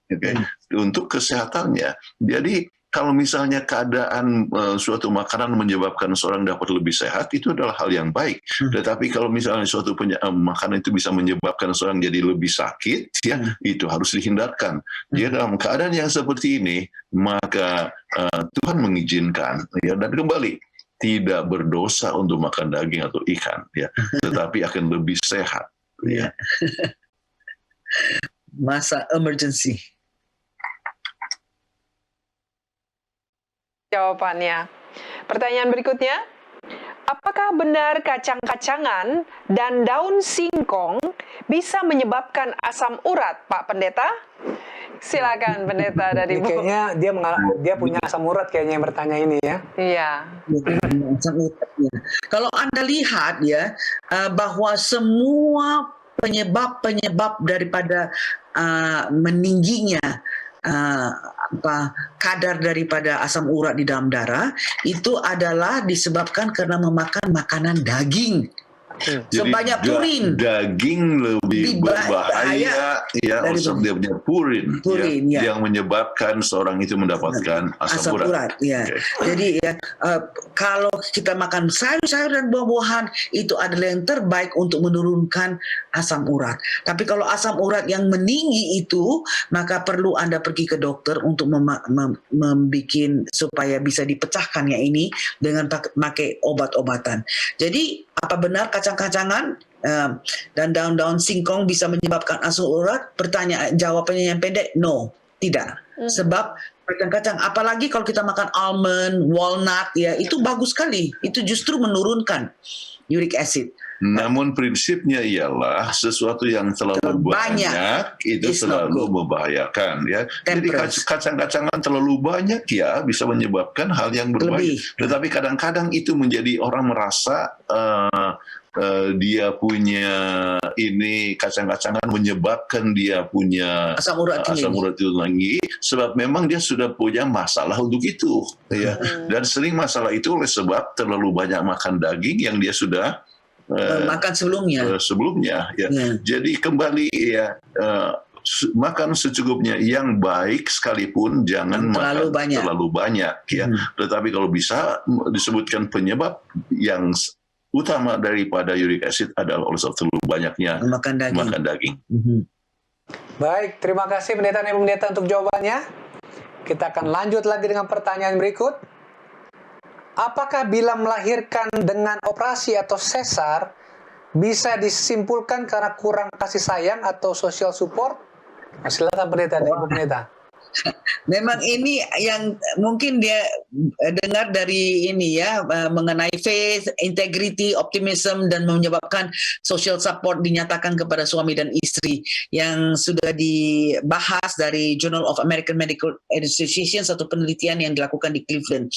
untuk kesehatannya. Jadi kalau misalnya keadaan suatu makanan menyebabkan seorang dapat lebih sehat, itu adalah hal yang baik. Tetapi kalau misalnya suatu makanan itu bisa menyebabkan seorang jadi lebih sakit, ya, itu harus dihindarkan. Dia dalam keadaan yang seperti ini, maka Tuhan mengizinkan, ya, dan kembali tidak berdosa untuk makan daging atau ikan, ya, tetapi akan lebih sehat, ya. Masa emergency. Jawabannya. Pertanyaan berikutnya, apakah benar kacang-kacangan dan daun singkong bisa menyebabkan asam urat, Pak Pendeta? Silakan Pendeta dari Bu. Kayaknya dia punya asam urat kayaknya yang bertanya ini, ya. Iya. Kalau Anda lihat, ya, bahwa semua penyebab daripada meningginya kadar daripada asam urat di dalam darah itu adalah disebabkan karena memakan makanan daging. Sebanyak purin. Daging lebih berbahaya, ya, sebab dia punya purin, ya, yang menyebabkan seorang itu mendapatkan asam urat. Ya. Okay. Jadi, ya, kalau kita makan sayur-sayur dan buah-buahan itu adalah yang terbaik untuk menurunkan asam urat. Tapi kalau asam urat yang meninggi itu, maka perlu Anda pergi ke dokter untuk membuat supaya bisa dipecahkannya ini dengan pakai obat-obatan. Jadi apa benar kacang-kacangan dan daun-daun singkong bisa menyebabkan asam urat? Jawabannya yang pendek, no, tidak. Sebab kacang-kacang, apalagi kalau kita makan almond, walnut, ya, itu bagus sekali. Itu justru menurunkan uric acid. Namun prinsipnya ialah sesuatu yang terlalu banyak itu selalu membahayakan, ya. Jadi kacang-kacangan terlalu banyak, ya, bisa menyebabkan hal yang berbahaya. Tetapi kadang-kadang itu menjadi orang merasa dia punya ini kacang-kacangan menyebabkan dia punya asam urat itu tinggi, sebab memang dia sudah punya masalah untuk itu, ya. Dan sering masalah itu oleh sebab terlalu banyak makan daging yang dia sudah makan sebelumnya, ya. Jadi kembali, ya, makan secukupnya, yang baik sekalipun jangan makan terlalu banyak, ya. Tetapi kalau bisa disebutkan penyebab yang utama daripada uric acid adalah oleh sebab terlalu banyaknya makan daging. Baik, terima kasih pendeta dan ibu pendeta untuk jawabannya. Kita akan lanjut lagi dengan pertanyaan berikut. Apakah bila melahirkan dengan operasi atau sesar bisa disimpulkan karena kurang kasih sayang atau social support? Silakan pendeta dan ibu pendeta. Memang ini yang mungkin dia dengar dari ini ya, mengenai faith, integrity, optimism, dan menyebabkan social support dinyatakan kepada suami dan istri yang sudah dibahas dari Journal of American Medical Association, satu penelitian yang dilakukan di Cleveland.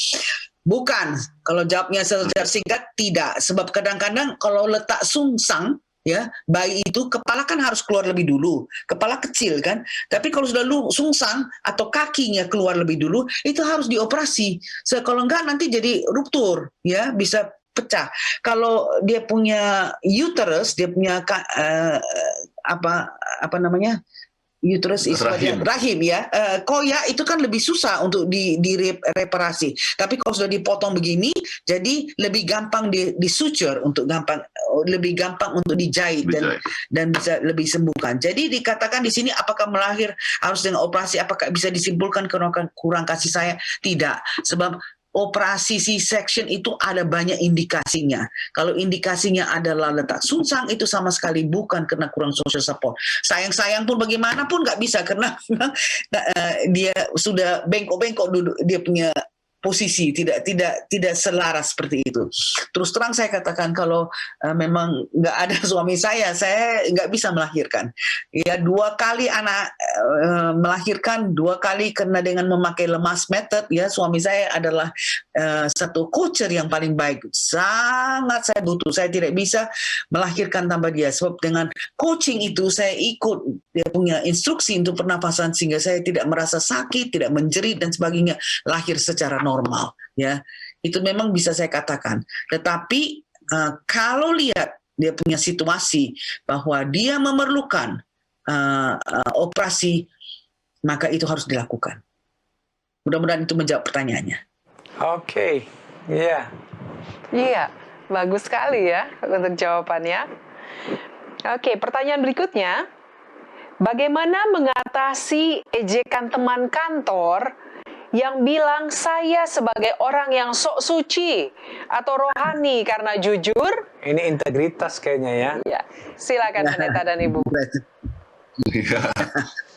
Bukan, kalau jawabnya secara singkat tidak, sebab kadang-kadang kalau letak sungsang ya, bayi itu kepala kan harus keluar lebih dulu, kepala kecil kan, tapi kalau sudah sungsang atau kakinya keluar lebih dulu itu harus dioperasi. Kalau enggak nanti jadi ruptur ya, bisa pecah. Kalau dia punya uterus, dia punya apa namanya, uterus rahim ya, koya itu kan lebih susah untuk direparasi. Tapi kalau sudah dipotong begini, jadi lebih gampang disuture, lebih gampang untuk dijahit dan bisa lebih sembuhkan. Jadi dikatakan di sini apakah melahir harus dengan operasi, apakah bisa disimpulkan karena kurang kasih sayang? Tidak, sebab operasi C-section itu ada banyak indikasinya. Kalau indikasinya adalah letak sungsang, itu sama sekali bukan karena kurang social support. Sayang-sayang pun bagaimanapun nggak bisa, karena dia sudah bengkok-bengkok duduk, dia punya posisi tidak selaras seperti itu. Terus terang saya katakan, kalau memang nggak ada suami saya nggak bisa melahirkan. Ya, 2 kali anak melahirkan, 2 kali karena dengan memakai lemas method. Ya, suami saya adalah satu coacher yang paling baik. Sangat saya butuh. Saya tidak bisa melahirkan tanpa dia. Sebab dengan coaching itu saya ikut dia punya instruksi untuk pernapasan sehingga saya tidak merasa sakit, tidak menjerit dan sebagainya. Lahir secara normal, ya, itu memang bisa saya katakan. Tetapi kalau lihat dia punya situasi bahwa dia memerlukan operasi, maka itu harus dilakukan. Mudah-mudahan itu menjawab pertanyaannya. Oke, iya. Iya, bagus sekali ya untuk jawabannya. Oke, pertanyaan berikutnya. Bagaimana mengatasi ejekan teman kantor yang bilang saya sebagai orang yang sok suci atau rohani karena jujur? Ini integritas kayaknya ya. Ya, silakan pendeta dan ibu. Ya,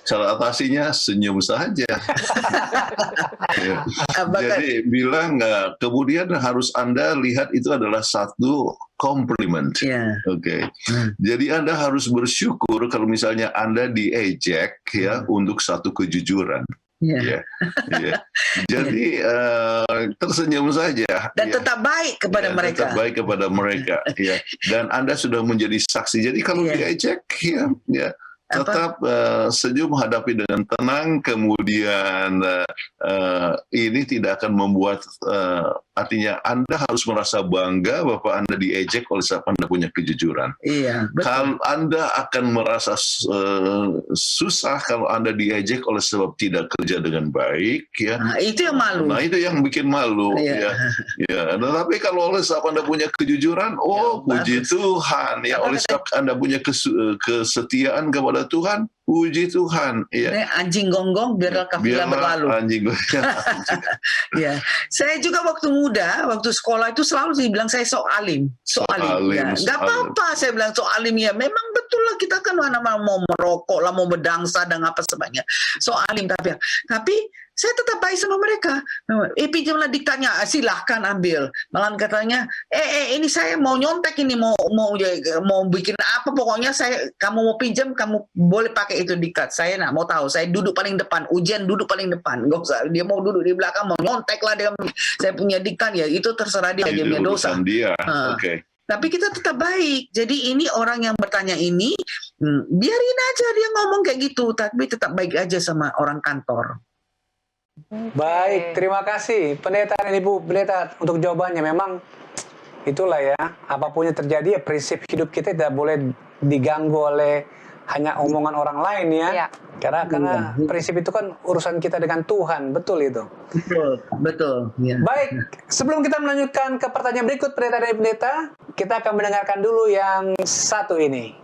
cara atasinya senyum saja. Ya. Jadi bilang, kemudian harus Anda lihat itu adalah satu compliment. Yeah. Oke. Jadi Anda harus bersyukur kalau misalnya Anda diejek ya untuk satu kejujuran. Yeah. Ya. Jadi tersenyum saja dan tetap baik kepada mereka. Tetap baik kepada mereka, ya. Dan Anda sudah menjadi saksi. Jadi kalau diejek, ya, tetap senyum, hadapi dengan tenang. Kemudian ini tidak akan membuat artinya Anda harus merasa bangga bahwa Anda diejek oleh sebab Anda punya kejujuran. Iya, betul. Kalau Anda akan merasa susah kalau Anda diejek oleh sebab tidak kerja dengan baik, ya. Nah, itu yang malu. Nah, itu yang bikin malu, ya. Ya. Tapi kalau oleh sebab Anda punya kejujuran, puji Tuhan, ya. Oleh sebab Anda punya kesetiaan kepada Tuhan, puji Tuhan. Ya. Anjing gonggong biarlah kafilah berlalu. Anjing gonggong. Ya, saya juga waktu muda, waktu sekolah itu selalu dibilang saya sok alim. Ya. Gak apa-apa, saya bilang sok alim ya. Memang betul lah, kita kan mana mau merokok lah, mau berdangsa dan apa sebagainya. Sok alim tapi saya tetap baik sama mereka. Pinjamlah diktatnya, silahkan ambil. Malah katanya, ini saya mau nyontek ini, mau bikin apa, pokoknya kamu mau pinjam, kamu boleh pakai itu diktat. Saya nak mau tahu, saya duduk paling depan, ujian duduk paling depan. Gak usah, dia mau duduk di belakang, mau nyontek lah dia. Saya punya diktat ya, itu terserah dia punya dosa. Okay. Tapi kita tetap baik. Jadi ini orang yang bertanya ini, biarin aja dia ngomong kayak gitu, tapi tetap baik aja sama orang kantor. Baik, terima kasih pendeta dan ibu pendeta untuk jawabannya. Memang itulah ya, apapun yang terjadi, ya prinsip hidup kita tidak boleh diganggu oleh hanya omongan orang lain ya. Ya. Karena prinsip itu kan urusan kita dengan Tuhan, betul itu. Betul. Ya. Baik, sebelum kita melanjutkan ke pertanyaan berikut pendeta dan pendeta, kita akan mendengarkan dulu yang satu ini.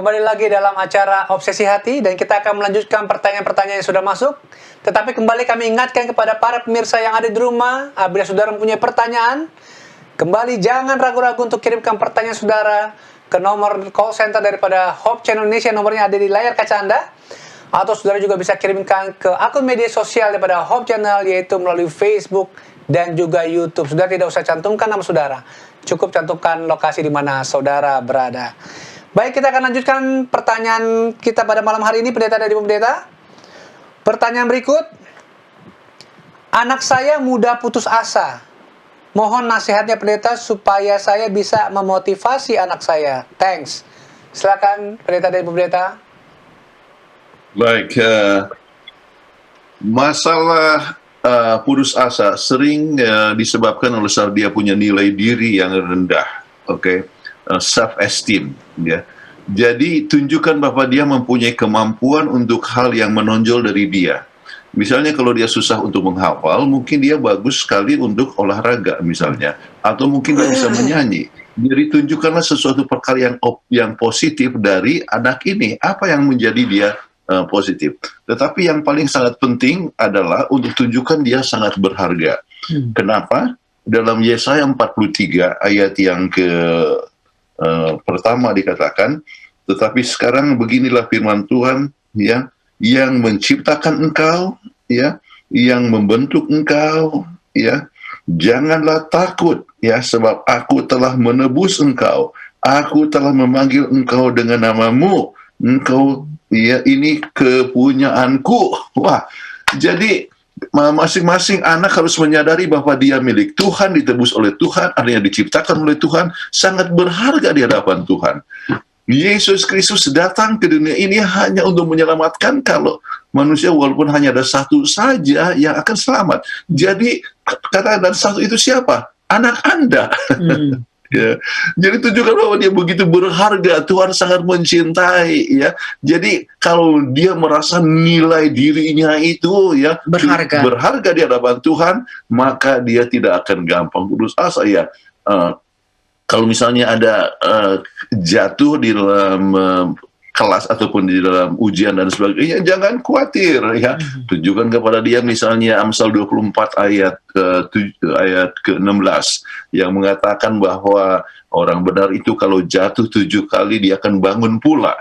Kembali lagi dalam acara Obsesi Hati dan kita akan melanjutkan pertanyaan-pertanyaan yang sudah masuk. Tetapi kembali kami ingatkan kepada para pemirsa yang ada di rumah, apabila saudara mempunyai pertanyaan, kembali jangan ragu-ragu untuk kirimkan pertanyaan saudara ke nomor call center daripada Hope Channel Indonesia, nomornya ada di layar kaca Anda. Atau saudara juga bisa kirimkan ke akun media sosial daripada Hope Channel, yaitu melalui Facebook dan juga YouTube. Saudara tidak usah cantumkan nama saudara, cukup cantumkan lokasi di mana saudara berada. Baik, kita akan lanjutkan pertanyaan kita pada malam hari ini, pendeta dan ibu pendeta. Pertanyaan berikut. Anak saya mudah putus asa. Mohon nasihatnya pendeta supaya saya bisa memotivasi anak saya. Thanks. Silakan pendeta dan ibu pendeta. Baik, masalah putus asa sering disebabkan oleh dia punya nilai diri yang rendah, oke, self esteem, ya. Jadi tunjukkan bahwa dia mempunyai kemampuan untuk hal yang menonjol dari dia. Misalnya kalau dia susah untuk menghafal, mungkin dia bagus sekali untuk olahraga misalnya, atau mungkin dia bisa menyanyi. Jadi tunjukkanlah sesuatu perkara yang positif dari anak ini, apa yang menjadi dia positif. Tetapi yang paling sangat penting adalah untuk tunjukkan dia sangat berharga. Kenapa? Dalam Yesaya 43 ayat yang pertama dikatakan, tetapi sekarang beginilah firman Tuhan, ya, yang menciptakan engkau, ya, yang membentuk engkau, ya, janganlah takut, ya, sebab aku telah menebus engkau, aku telah memanggil engkau dengan namamu, engkau, ya, ini kepunyaanku. Wah, jadi masing-masing anak harus menyadari bahwa dia milik Tuhan, ditebus oleh Tuhan, artinya diciptakan oleh Tuhan, sangat berharga di hadapan Tuhan. Yesus Kristus datang ke dunia ini hanya untuk menyelamatkan kalau manusia walaupun hanya ada satu saja yang akan selamat. Jadi kata dan satu itu siapa? Anak Anda. Ya. Jadi tunjukkan bahwa dia begitu berharga, Tuhan sangat mencintai, ya. Jadi kalau dia merasa nilai dirinya itu, ya, berharga di hadapan Tuhan, maka dia tidak akan gampang putus asa, ya. Kalau misalnya ada jatuh di dalam kelas ataupun di dalam ujian dan sebagainya, jangan khawatir, ya. Tunjukkan kepada dia misalnya Amsal 24 ayat ke-16 yang mengatakan bahwa orang benar itu kalau jatuh 7 kali dia akan bangun pula.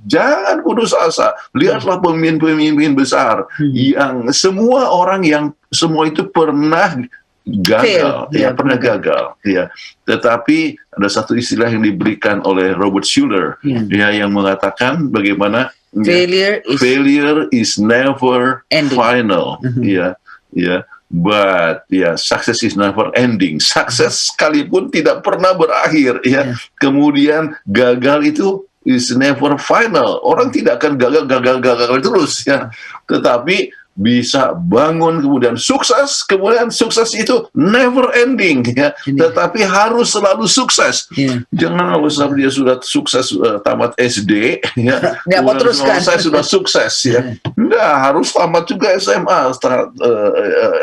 Jangan putus asa. Lihatlah pemimpin-pemimpin besar yang semua orang yang semua itu pernah gagal, pernah gagal, ya. Tetapi ada satu istilah yang diberikan oleh Robert Schuller, ya, yang mengatakan bagaimana failure is never final, ya, but success is never ending. Sukses sekalipun tidak pernah berakhir, ya. Kemudian gagal itu is never final. Orang tidak akan gagal terus, ya. Tetapi bisa bangun, kemudian sukses itu never ending, ya. Tetapi harus selalu sukses. Jangan kalau dia sudah sukses tamat SD, ya, nggak mau teruskan. Saya sudah sukses, ya. Nggak, harus tamat juga SMA,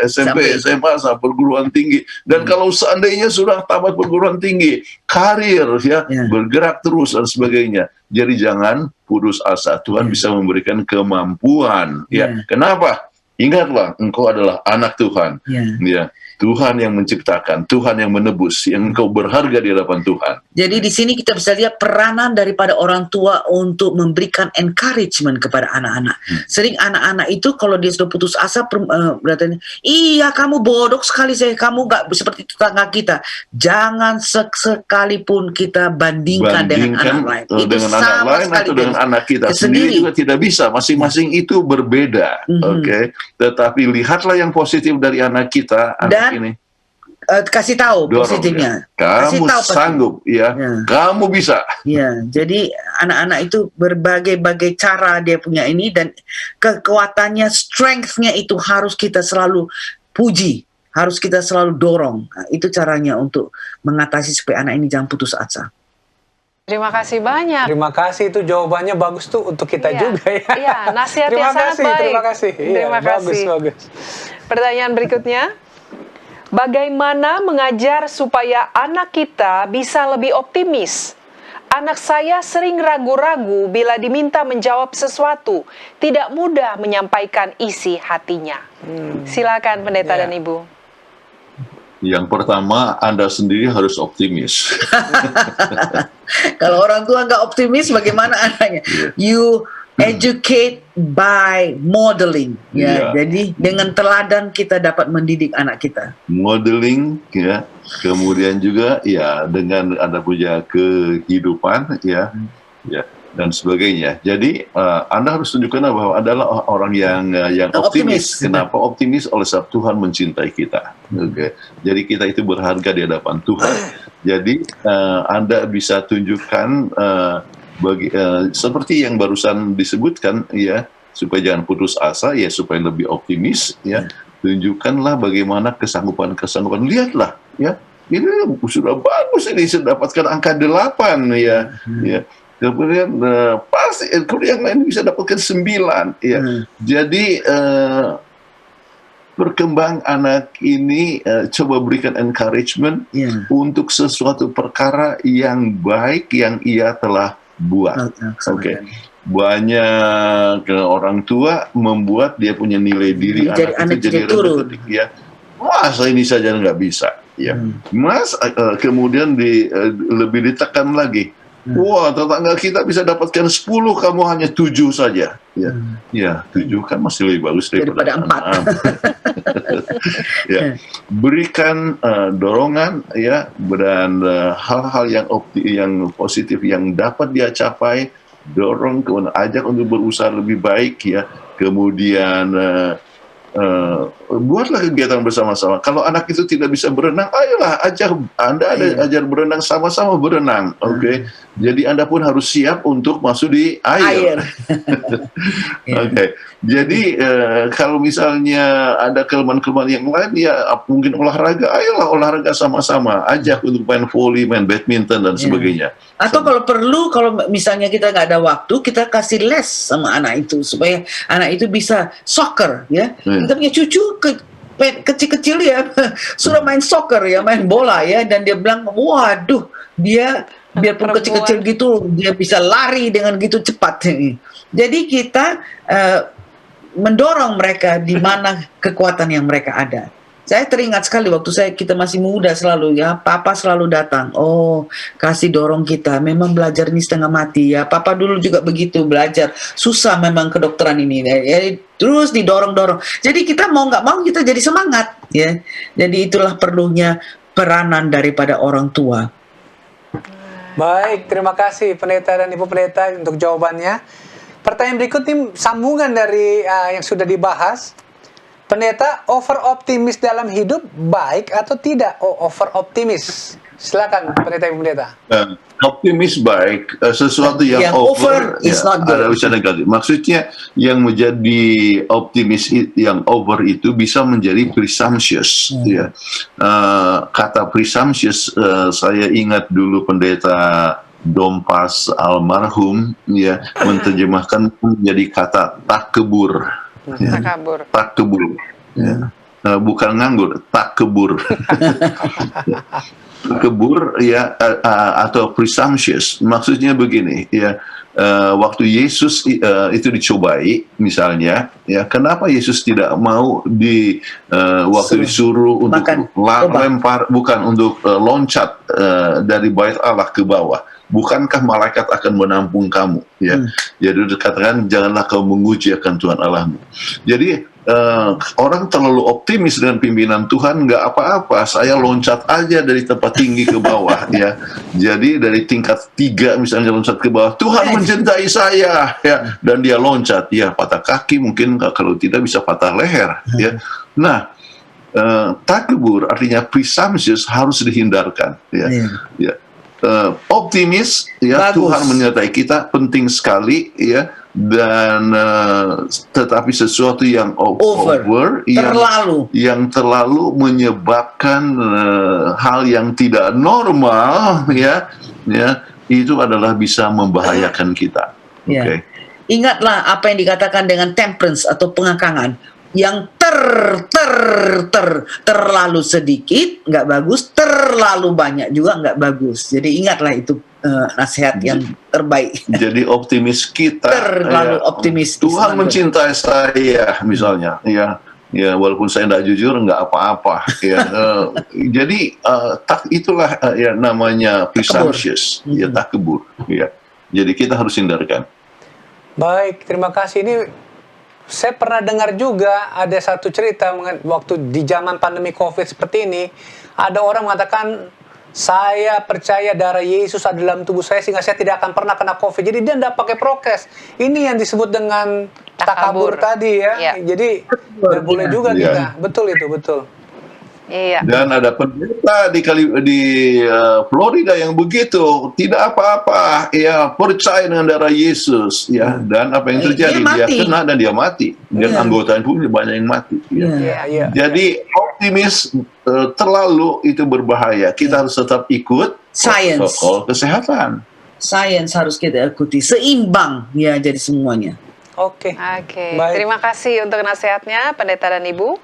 SMP, SMA sampai perguruan tinggi. Dan kalau seandainya sudah tamat perguruan tinggi, karir, ya, bergerak terus dan sebagainya. Jadi jangan putus asa. Tuhan bisa memberikan kemampuan. Ya, kenapa? Ingatlah, engkau adalah anak Tuhan. Ya, Tuhan yang menciptakan, Tuhan yang menebus, yang engkau berharga di hadapan Tuhan. Jadi di sini kita bisa lihat peranan daripada orang tua untuk memberikan encouragement kepada anak-anak. Sering anak-anak itu kalau dia sudah putus asa, berarti, iya kamu bodoh sekali, kamu gak seperti tetangga kita. Jangan sekalipun kita bandingkan dengan anak lain. Itu dengan sama anak lain sekali atau dengan anak kita sendiri juga tidak bisa. Masing-masing itu berbeda. Oke. Tetapi lihatlah yang positif dari anak kita, ini. Kasih tahu positifnya. Kamu sanggup, ya. Kamu bisa. Ya, jadi anak-anak itu berbagai-bagai cara dia punya ini, dan kekuatannya, strength-nya itu harus kita selalu puji, harus kita selalu dorong. Nah, itu caranya untuk mengatasi supaya anak ini jangan putus asa. Terima kasih banyak. Terima kasih, itu jawabannya bagus tuh untuk kita juga, ya. Iya, nasihat yang sangat baik. Terima kasih. Terima kasih. Bagus. Pertanyaan berikutnya. Bagaimana mengajar supaya anak kita bisa lebih optimis? Anak saya sering ragu-ragu bila diminta menjawab sesuatu, tidak mudah menyampaikan isi hatinya. Silakan pendeta dan ibu. Yang pertama, Anda sendiri harus optimis. Kalau orang tua nggak optimis, bagaimana anaknya? You educate by modeling, ya. Jadi dengan teladan kita dapat mendidik anak kita. Modeling, ya. Kemudian juga, ya, dengan Anda punya kehidupan, ya. ya, dan sebagainya. Jadi Anda harus tunjukkan bahwa adalah orang yang optimis. Kenapa optimis? Oleh sebab Tuhan mencintai kita. Oke. Jadi kita itu berharga di hadapan Tuhan. Jadi Anda bisa tunjukkan seperti yang barusan disebutkan, ya, supaya jangan putus asa, ya, supaya lebih optimis, ya. Tunjukkanlah bagaimana kesanggupan. Lihatlah, ya. Ini sudah bagus, ini sudah dapatkan angka 8, ya. Ya. Kemudian pasti yang lain bisa dapatkan 9, ya. Jadi berkembang anak ini, coba berikan encouragement untuk sesuatu perkara yang baik yang ia telah buat. Oke. Banyak orang tua membuat dia punya nilai diri anak itu jadi turun. Ya, masa ini saja nggak bisa. Ya, Mas, kemudian lebih ditekan lagi. Wah, tetangga kita bisa dapatkan 10, kamu hanya 7 saja. Ya, ya, 7 kan masih lebih bagus daripada 4. Ya, berikan dorongan, ya, dan hal-hal yang positif yang dapat dia capai, dorong, ajak untuk berusaha lebih baik, ya. Kemudian buatlah kegiatan bersama-sama. Kalau anak itu tidak bisa berenang, ayolah ajar berenang, sama-sama berenang. Oke. Jadi Anda pun harus siap untuk masuk di air. Oke. Jadi kalau misalnya ada kelemahan-kelemahan yang lain, ya mungkin olahraga, ayolah olahraga sama-sama. Ajak untuk main volley, main badminton dan sebagainya. Atau kalau perlu, kalau misalnya kita nggak ada waktu, kita kasih les sama anak itu supaya anak itu bisa soccer, ya. Kita punya cucu kecil-kecil, ya, sudah main soccer, ya, main bola, ya, dan dia bilang, waduh, dia biarpun kecil-kecil gitu, dia bisa lari dengan gitu cepat. Jadi kita mendorong mereka di mana kekuatan yang mereka ada. Saya teringat sekali waktu kita masih muda selalu, ya, Papa selalu datang. Oh, kasih dorong kita. Memang belajar ini setengah mati, ya. Papa dulu juga begitu belajar. Susah memang kedokteran ini. Ya, terus didorong-dorong. Jadi kita mau nggak mau kita jadi semangat, ya. Jadi itulah perlunya peranan daripada orang tua. Baik, terima kasih Pendeta dan Ibu Pendeta untuk jawabannya. Pertanyaan berikut ini sambungan dari yang sudah dibahas. Pendeta, over optimis dalam hidup baik atau tidak? Over optimis. Silakan Pendeta, Ibu Pendeta. Optimis baik, sesuatu yang over is not good. Ada bisa negatif. Maksudnya yang menjadi optimis yang over itu bisa menjadi presumptuous. Ya. Kata presumptuous, saya ingat dulu Pendeta Dompas almarhum, ya, menerjemahkan menjadi kata takebur. Ya. Takebur. Ya. Bukan nganggur, takebur. Takebur, ya, atau presumptuous. Maksudnya begini, ya, waktu Yesus itu dicobai, misalnya, ya, kenapa Yesus tidak mau waktu disuruh untuk lempar, bukan untuk loncat dari bait Allah ke bawah? Bukankah malaikat akan menampung kamu? Ya, jadi dikatakan janganlah kau menguji akan Tuhan Allahmu. Jadi orang terlalu optimis dengan pimpinan Tuhan, nggak apa-apa, saya loncat aja dari tempat tinggi ke bawah, ya. Jadi dari tingkat 3 misalnya loncat ke bawah, Tuhan mencintai saya, ya, dan dia loncat, ya, patah kaki, mungkin kalau tidak bisa patah leher, ya. Nah, takbur artinya presumptuous harus dihindarkan, ya. Ya. Optimis, ya, bagus. Tuhan menyertai kita, penting sekali, ya. Dan tetapi sesuatu yang over yang terlalu menyebabkan hal yang tidak normal, ya, itu adalah bisa membahayakan kita. Ya. Okay. Ingatlah apa yang dikatakan dengan temperance atau pengakangan, yang terlalu sedikit nggak bagus, terlalu banyak juga nggak bagus. Jadi ingatlah itu nasihat yang terbaik. Jadi optimis kita, terlalu optimis. Tuhan mencintai saya, misalnya, ya, walaupun saya tidak jujur nggak apa-apa, ya. Jadi itulah ya namanya presumptuous, ya, takbur, ya. Jadi kita harus hindarkan. Baik, terima kasih. Ini saya pernah dengar juga ada satu cerita waktu di zaman pandemi COVID seperti ini, ada orang mengatakan saya percaya darah Yesus ada dalam tubuh saya sehingga saya tidak akan pernah kena COVID. Jadi dia tidak pakai prokes. Ini yang disebut dengan takabur tadi ya. Iya. Jadi tidak boleh juga Iya. kita. Betul itu, betul. Iya. Dan ada pendeta di Florida yang begitu, tidak apa-apa, ya percaya dengan darah Yesus, ya. Dan apa yang terjadi? Dia Dia mati. kena dan dia mati. Dan Iya. anggota pun banyak yang mati. Ya. Iya. Iya. Jadi optimis terlalu itu berbahaya. Kita harus tetap ikut Science. protokol kesehatan. Sains harus kita ikuti, seimbang ya jadi semuanya. Oke. Oke, Baik. terima kasih untuk nasihatnya Pendeta dan Ibu.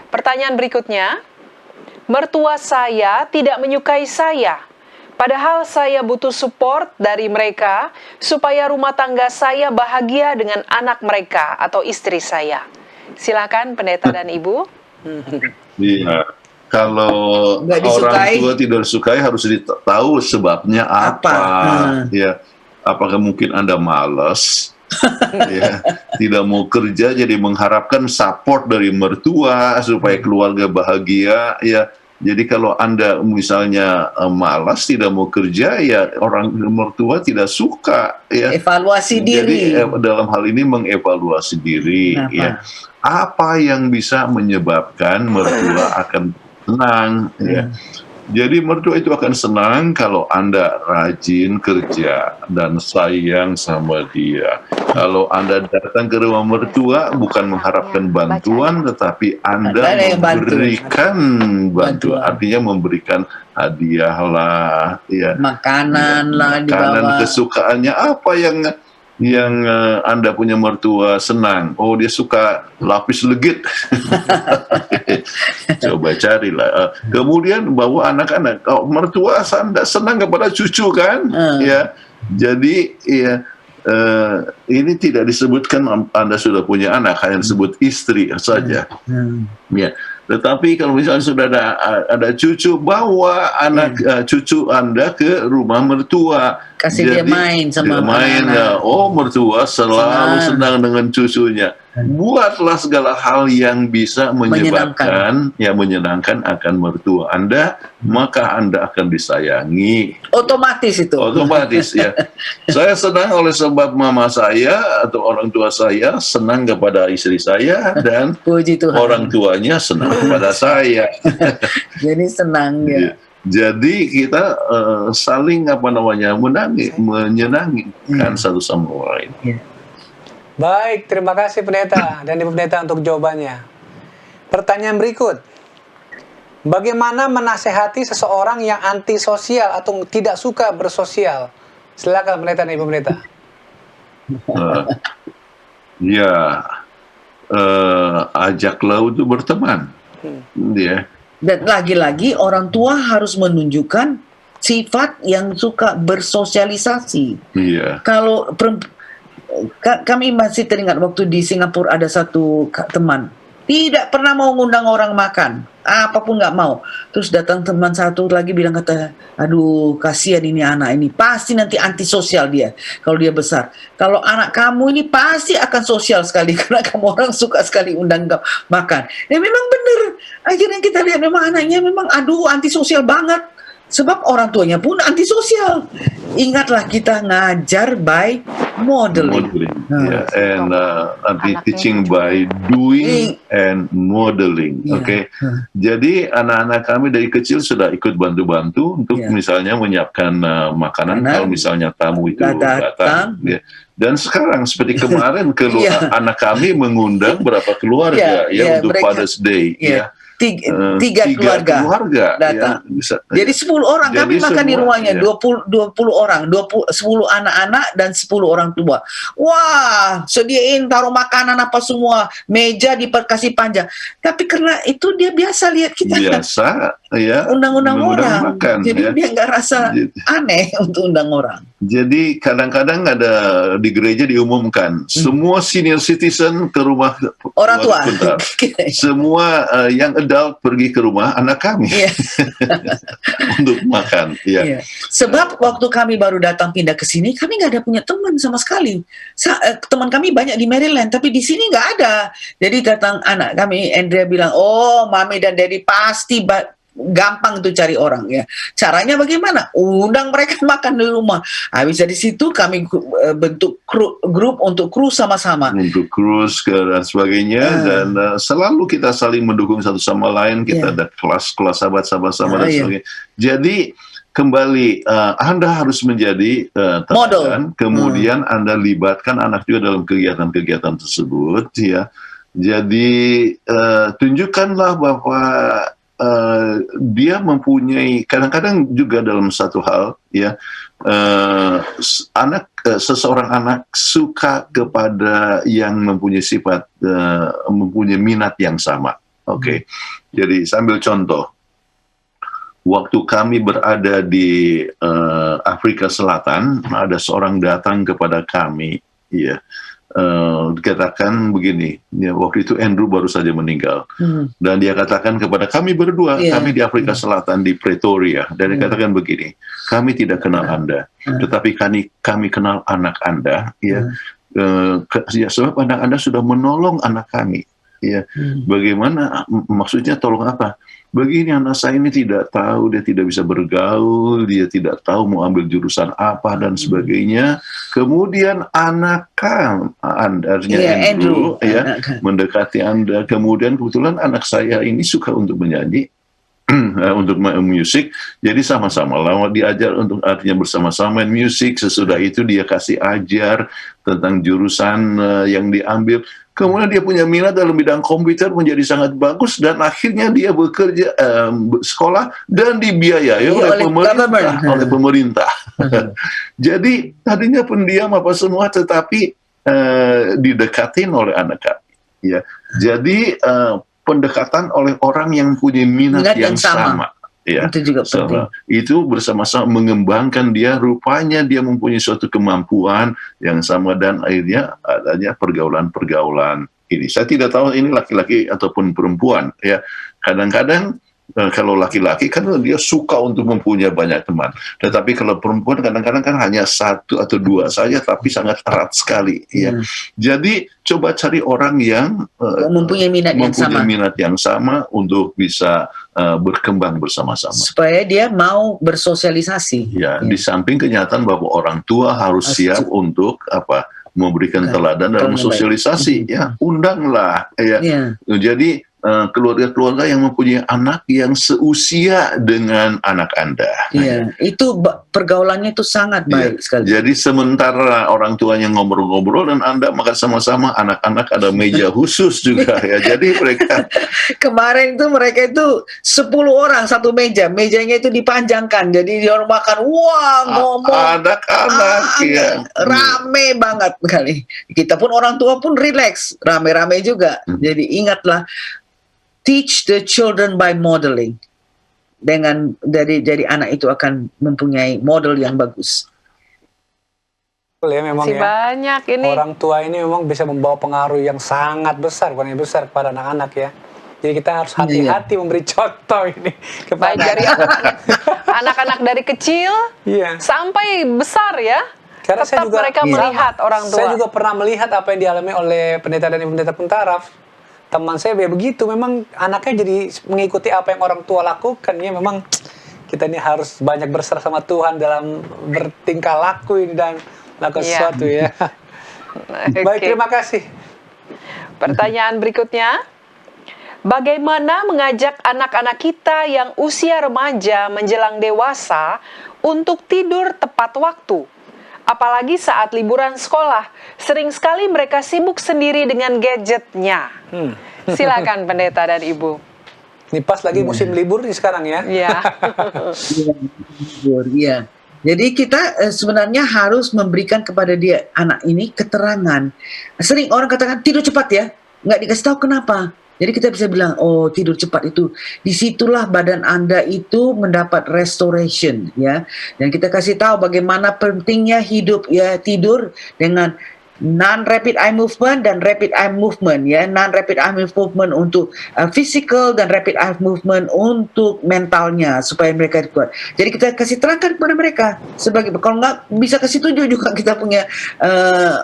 Pertanyaan berikutnya, mertua saya tidak menyukai saya, padahal saya butuh support dari mereka supaya rumah tangga saya bahagia dengan anak mereka atau istri saya. Silakan Pendeta dan Ibu. Iya. Kalau Nggak disukai. orang tua tidak disukai harus tahu sebabnya apa. Ya, apakah mungkin Anda malas? Ya, tidak mau kerja jadi mengharapkan support dari mertua supaya keluarga bahagia. Ya, jadi kalau Anda misalnya malas tidak mau kerja, ya orang mertua tidak suka. Ya. Evaluasi Jadi diri. dalam hal ini mengevaluasi diri. Kenapa? Ya. Apa yang bisa menyebabkan mertua akan senang? Ya. Jadi mertua itu akan senang kalau Anda rajin kerja dan sayang sama dia. Kalau Anda datang ke rumah mertua bukan mengharapkan bantuan, tetapi Anda Ada yang bantu. memberikan bantuan. Bantuan. Artinya memberikan hadiah lah, ya. Makanan lah Makanan dibawa. kesukaannya apa yang Anda punya mertua senang? Oh, dia suka lapis legit. Coba carilah. Kemudian bawa anak-anak. Oh, mertua Anda senang kepada cucu kan? Ya. Jadi ya ini tidak disebutkan Anda sudah punya anak, hanya disebut istri saja. Ya. Tetapi kalau misalnya sudah ada cucu, bawa anak cucu Anda ke rumah mertua. Kasih dia main sama main, ya. anak-anak. Oh, mertua selalu senang dengan cucunya. Buatlah segala hal yang bisa menyenangkan akan mertua Anda, maka Anda akan disayangi. Otomatis itu. Otomatis ya. Saya senang oleh sebab mama saya atau orang tua saya senang kepada istri saya dan Puji Tuhan. orang tuanya senang kepada saya. Jadi senang ya. Jadi kita saling menyenangkan satu sama lain. Baik, terima kasih Pendeta dan Ibu Pendeta untuk jawabannya. Pertanyaan berikut. Bagaimana menasehati seseorang yang antisosial atau tidak suka bersosial? Silakan Pendeta dan Ibu Pendeta. Ajaklah untuk berteman. Ya. Dan lagi-lagi orang tua harus menunjukkan sifat yang suka bersosialisasi. Iya. Kalau kami masih teringat waktu di Singapura ada satu teman tidak pernah mau ngundang orang makan, apapun nggak mau. Terus datang teman satu lagi bilang kata, aduh kasihan ini anak ini, pasti nanti antisosial dia kalau dia besar. Kalau anak kamu ini pasti akan sosial sekali karena kamu orang suka sekali undang makan. Ya memang benar. Akhirnya kita lihat memang anaknya memang aduh antisosial banget. Sebab orang tuanya pun antisosial. Ingatlah kita ngajar by modeling. Yeah. And teaching by doing and modeling. Yeah. Oke. Jadi anak-anak kami dari kecil sudah ikut bantu-bantu untuk misalnya menyiapkan makanan kalau misalnya tamu itu datang. Ya. Dan sekarang seperti kemarin anak kami mengundang berapa keluarga untuk Father's Day. Ya. Tiga keluarga datang. Ya, bisa. Jadi 10 orang. Jadi kami makan di rumahnya 10 orang, 10 anak-anak dan 10 orang tua. Wah, sediain taruh makanan apa semua, meja dikasih panjang. Tapi karena itu dia biasa lihat kita undang-undang orang. Makan, jadi dia nggak rasa aneh untuk undang orang. Jadi kadang-kadang ada di gereja diumumkan semua senior citizen ke rumah orang tua. Semua yang adult pergi ke rumah anak kami untuk makan. Sebab waktu kami baru datang pindah ke sini, kami nggak ada punya teman sama sekali. Teman kami banyak di Maryland, tapi di sini nggak ada. Jadi datang anak kami, Andrea bilang, oh mami dan daddy pasti gampang tuh cari orang ya. Caranya bagaimana? Undang mereka makan di rumah. Habis dari situ kami bentuk grup untuk cruise sama-sama. Untuk cruise dan sebagainya, dan selalu kita saling mendukung satu sama lain. Kita ada kelas sahabat-sahabat sama dan sebagainya. Jadi kembali Anda harus menjadi teladan, kemudian Anda libatkan anak juga dalam kegiatan-kegiatan tersebut ya. Jadi tunjukkanlah bahwa dia mempunyai, kadang-kadang juga dalam satu hal ya, seseorang anak suka kepada yang mempunyai sifat mempunyai minat yang sama. Oke. Jadi sambil contoh, waktu kami berada di Afrika Selatan, ada seorang datang kepada kami ya. Dikatakan begini, ya, waktu itu Andrew baru saja meninggal, dan dia katakan kepada kami berdua, kami di Afrika Selatan di Pretoria, dan dia katakan begini, kami tidak kenal Anda, tetapi kami kenal anak Anda, ya, sebab anak Anda sudah menolong anak kami, ya, bagaimana maksudnya tolong apa? Begini, anak saya ini tidak tahu, dia tidak bisa bergaul, dia tidak tahu mau ambil jurusan apa dan sebagainya. Kemudian anak Anda, Andrew, ya, mendekati Anda. Kemudian kebetulan anak saya ini suka untuk menyanyi, untuk musik, jadi sama-sama lah diajar untuk artinya bersama-sama main musik. Sesudah itu dia kasih ajar tentang jurusan yang diambil. Kemudian dia punya minat dalam bidang komputer menjadi sangat bagus, dan akhirnya dia bekerja sekolah dan dibiayai oleh pemerintah. Jadi tadinya pendiam apa semua, tetapi didekatin oleh anak kami. Ya, jadi pendekatan oleh orang yang punya minat yang sama. Ya, itu juga penting. Itu bersama-sama mengembangkan dia, rupanya dia mempunyai suatu kemampuan yang sama, dan akhirnya adanya pergaulan-pergaulan ini. Saya tidak tahu ini laki-laki ataupun perempuan ya. Kadang-kadang kalau laki-laki kan dia suka untuk mempunyai banyak teman, tetapi kalau perempuan kadang-kadang kan hanya satu atau dua saja, tapi sangat erat sekali ya. Jadi coba cari orang yang mempunyai minat yang sama untuk bisa berkembang bersama-sama. Supaya dia mau bersosialisasi. Ya, di samping kenyataan bahwa orang tua harus siap untuk memberikan teladan dalam sosialisasi. Ya, undanglah. Ya. Jadi keluarga-keluarga yang mempunyai anak yang seusia dengan anak Anda. Iya, itu pergaulannya itu sangat baik sekali. Jadi sementara orang tuanya ngobrol-ngobrol dan Anda makan sama-sama, anak-anak ada meja khusus juga ya. Jadi mereka kemarin itu mereka itu 10 orang satu meja, mejanya itu dipanjangkan. Jadi dia makan, wah ngomong anak-anak ya. Rame banget kali. Kita pun orang tua pun relax, rame-rame juga. Jadi ingatlah, teach the children by modeling. Dengan jadi anak itu akan mempunyai model yang bagus. Ya, memang ya. Banyak ini. Orang tua ini memang bisa membawa pengaruh yang sangat besar, bukan yang besar kepada anak-anak ya. Jadi kita harus hati-hati memberi contoh ini kepada baik dari anak-anak dari kecil sampai besar ya. Karena tetap mereka melihat orang tua. Saya juga pernah melihat apa yang dialami oleh pendeta dan pendeta Puntaraf. Teman saya begitu, memang anaknya jadi mengikuti apa yang orang tua lakukan. Ya memang kita ini harus banyak berserah sama Tuhan dalam bertingkah laku ini dan lakukan sesuatu ya. Baik, terima kasih. Pertanyaan berikutnya, bagaimana mengajak anak-anak kita yang usia remaja menjelang dewasa untuk tidur tepat waktu? Apalagi saat liburan sekolah, sering sekali mereka sibuk sendiri dengan gadgetnya. Silakan pendeta dan ibu. Ini pas lagi musim libur nih sekarang ya. Iya. Iya. Jadi kita sebenarnya harus memberikan kepada dia, anak ini, keterangan. Sering orang katakan tidur cepat ya, nggak dikasih tahu kenapa. Jadi kita bisa bilang, oh tidur cepat itu, disitulah badan Anda itu mendapat restoration ya. Dan kita kasih tahu bagaimana pentingnya hidup ya, tidur dengan non-rapid eye movement dan rapid eye movement, ya. Non-rapid eye movement untuk physical dan rapid eye movement untuk mentalnya supaya mereka kuat. Jadi kita kasih terangkan kepada mereka sebagai, kalau nggak bisa kasih tunjuk juga kita punya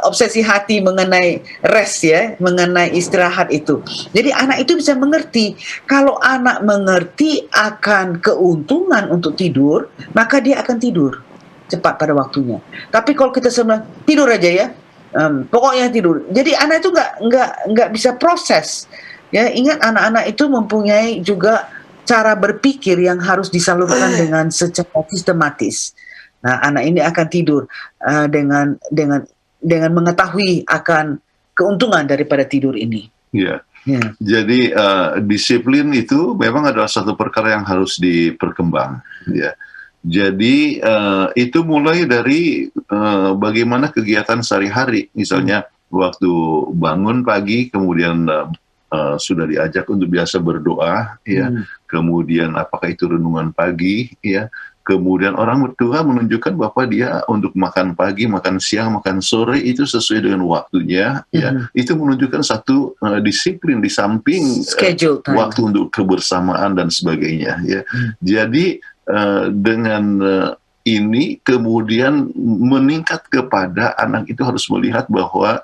obsesi hati mengenai rest, ya, mengenai istirahat itu. Jadi anak itu bisa mengerti. Kalau anak mengerti akan keuntungan untuk tidur, maka dia akan tidur cepat pada waktunya. Tapi kalau kita sebenarnya tidur aja, ya, pokoknya tidur. Jadi anak itu nggak bisa proses. Ya, ingat anak-anak itu mempunyai juga cara berpikir yang harus disalurkan dengan secara sistematis. Nah, anak ini akan tidur dengan mengetahui akan keuntungan daripada tidur ini. Ya. Ya. Jadi disiplin itu memang adalah satu perkara yang harus diperkembang. Ya. Jadi itu mulai dari bagaimana kegiatan sehari-hari, misalnya waktu bangun pagi, kemudian sudah diajak untuk biasa berdoa, ya, kemudian apakah itu renungan pagi, ya, kemudian orang tua menunjukkan bahwa dia untuk makan pagi, makan siang, makan sore itu sesuai dengan waktunya, ya, itu menunjukkan satu disiplin di samping Schedule time. waktu untuk kebersamaan dan sebagainya, ya. Jadi dengan ini kemudian meningkat kepada anak itu harus melihat bahwa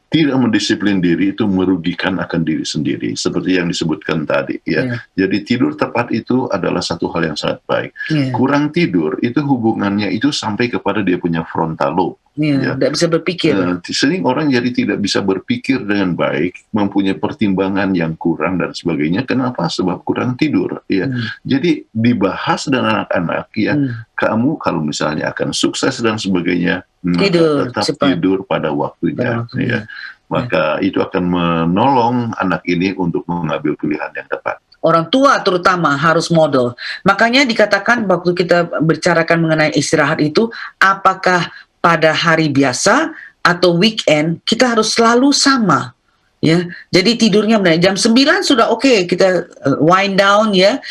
tidak mendisiplin diri itu merugikan akan diri sendiri, seperti yang disebutkan tadi, ya. Jadi tidur tepat itu adalah satu hal yang sangat baik. Kurang tidur itu hubungannya itu sampai kepada dia punya frontal lobe. Tidak bisa berpikir. Sering orang jadi tidak bisa berpikir dengan baik, mempunyai pertimbangan yang kurang dan sebagainya. Kenapa? Sebab kurang tidur. Ya. Jadi dibahas dengan anak-anak, ya, kamu kalau misalnya akan sukses dan sebagainya, Tidur tetap cepat. tidur pada waktunya. Ya. Maka itu akan menolong anak ini untuk mengambil pilihan yang tepat. Orang tua terutama harus model. Makanya dikatakan waktu kita bicarakan mengenai istirahat itu, apakah pada hari biasa atau weekend kita harus selalu sama, ya. Jadi tidurnya benar jam 9 sudah oke, kita wind down, ya.